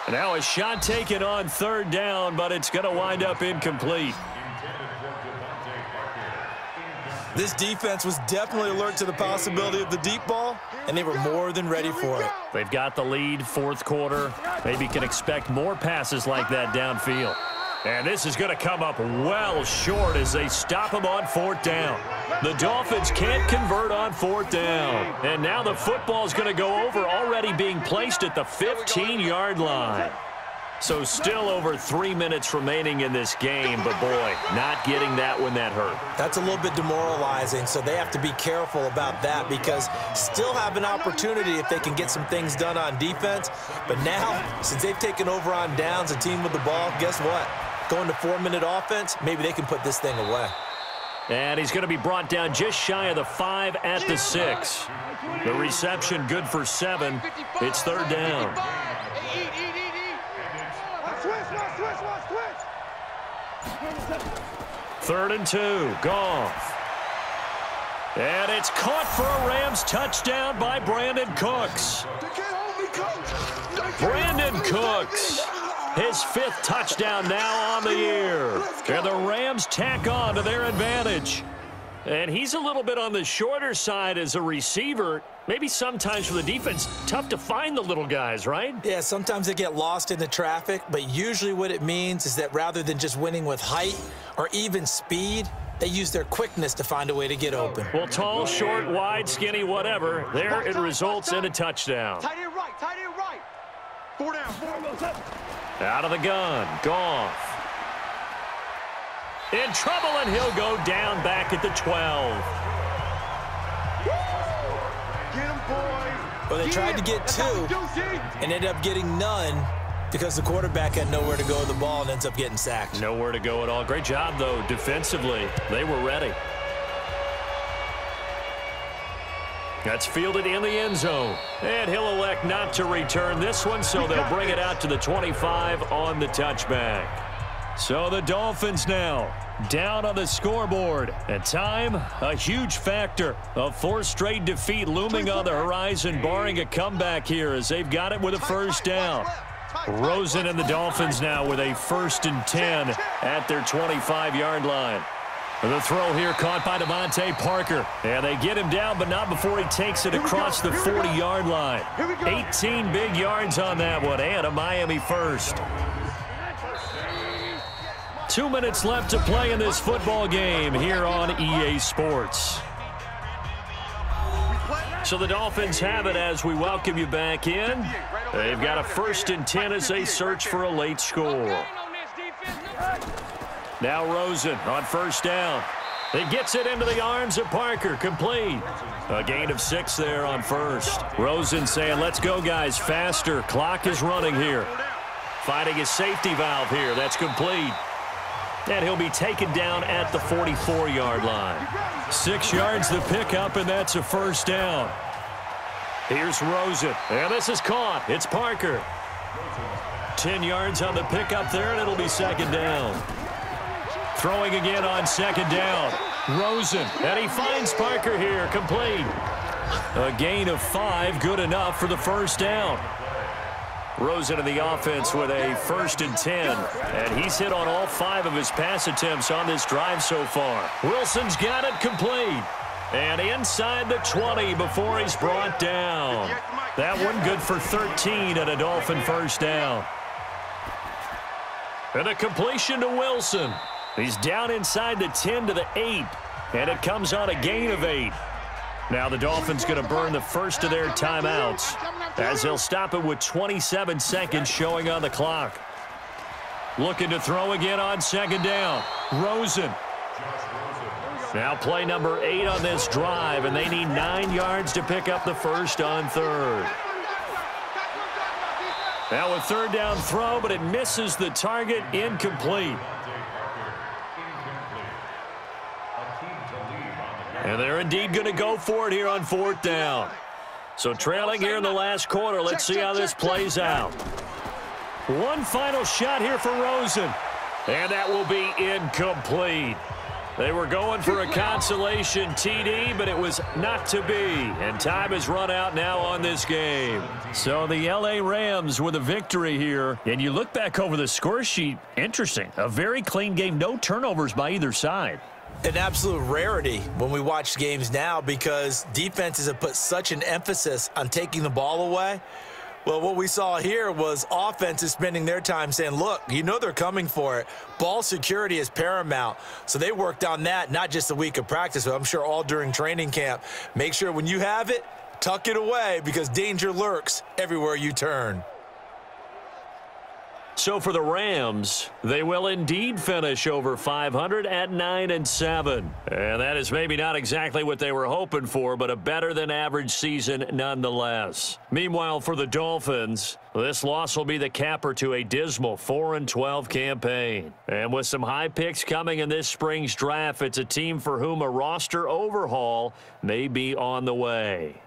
And now a shot taken on third down, but it's going to wind up incomplete. This defense was definitely alert to the possibility of the deep ball, and they were more than ready for it. They've got the lead, fourth quarter. Maybe can expect more passes like that downfield. And this is going to come up well short as they stop him on fourth down. The Dolphins can't convert on fourth down. And now the football's going to go over, already being placed at the 15-yard line. So still over 3 minutes remaining in this game, but boy, not getting that when that hurt. That's a little bit demoralizing, so they have to be careful about that because still have an opportunity if they can get some things done on defense. But now, since they've taken over on downs, a team with the ball, guess what? Going to 4-minute offense, maybe they can put this thing away. And he's going to be brought down just shy of the 5 at the 6. The reception good for 7. It's third down. Third and 2, Goff. And it's caught for a Rams touchdown by Brandon Cooks. Brandon Cooks, his 5th touchdown now on the year. And the Rams tack on to their advantage. And he's a little bit on the shorter side as a receiver. Maybe sometimes for the defense, tough to find the little guys, right? Yeah, sometimes they get lost in the traffic, but usually what it means is that rather than just winning with height or even speed, they use their quickness to find a way to get open. Well, tall, short, wide, skinny, whatever, there it results in a touchdown. Tight end right, tight end right. 4 down. Out of the gun, Goff. In trouble, and he'll go down back at the 12. Well, they tried to get 2 and ended up getting none because the quarterback had nowhere to go with the ball and ends up getting sacked. Nowhere to go at all. Great job, though, defensively. They were ready. That's fielded in the end zone. And he'll elect not to return this one, so they'll bring it out to the 25 on the touchback. So the Dolphins now down on the scoreboard. And time, a huge factor. A 4th straight defeat looming on the horizon, barring a comeback here as they've got it with a first down. Rosen and the Dolphins now with a 1st and 10 at their 25-yard line. The throw here caught by Devontae Parker. And they get him down, but not before he takes it across the 40-yard line. 18 big yards on that one, and a Miami first. 2 minutes left to play in this football game here on EA Sports. So the Dolphins have it as we welcome you back in. They've got a 1st and 10 as they search for a late score. Now Rosen on 1st down. He gets it into the arms of Parker, complete. A gain of 6 there on 1st. Rosen saying, let's go, guys, faster. Clock is running here. Finding his safety valve here. That's complete. And he'll be taken down at the 44-yard line. 6 yards the pickup, and that's a 1st down. Here's Rosen. And this is caught. It's Parker. 10 yards on the pickup there, and it'll be 2nd down. Throwing again on 2nd down. Rosen. And he finds Parker here. Complete. A gain of 5. Good enough for the 1st down. Rosen in the offense with a 1st and 10. And he's hit on all 5 of his pass attempts on this drive so far. Wilson's got it complete. And inside the 20 before he's brought down. That one good for 13 and a Dolphin 1st down. And a completion to Wilson. He's down inside the 10 to the 8. And it comes on a gain of 8. Now the Dolphins going to burn the first of their timeouts as they'll stop it with 27 seconds showing on the clock. Looking to throw again on 2nd down. Rosen. Now play number 8 on this drive, and they need 9 yards to pick up the 1st on 3rd. Now a 3rd down throw, but it misses the target, incomplete. And they're indeed going to go for it here on 4th down. So trailing here in the last quarter. Let's see how this plays out. One final shot here for Rosen. And that will be incomplete. They were going for a consolation TD, but it was not to be. And time has run out now on this game. So the LA Rams with a victory here. And you look back over the score sheet, interesting. A very clean game, no turnovers by either side. An absolute rarity when we watch games now because defenses have put such an emphasis on taking the ball away. Well, what we saw here was offenses spending their time saying, look, you know they're coming for it. Ball security is paramount. So they worked on that, not just a week of practice, but I'm sure all during training camp. Make sure when you have it, tuck it away because danger lurks everywhere you turn. So for the Rams, they will indeed finish over 500 at 9-7. And that is maybe not exactly what they were hoping for, but a better than average season nonetheless. Meanwhile, for the Dolphins, this loss will be the capper to a dismal 4-12 campaign. And with some high picks coming in this spring's draft, it's a team for whom a roster overhaul may be on the way.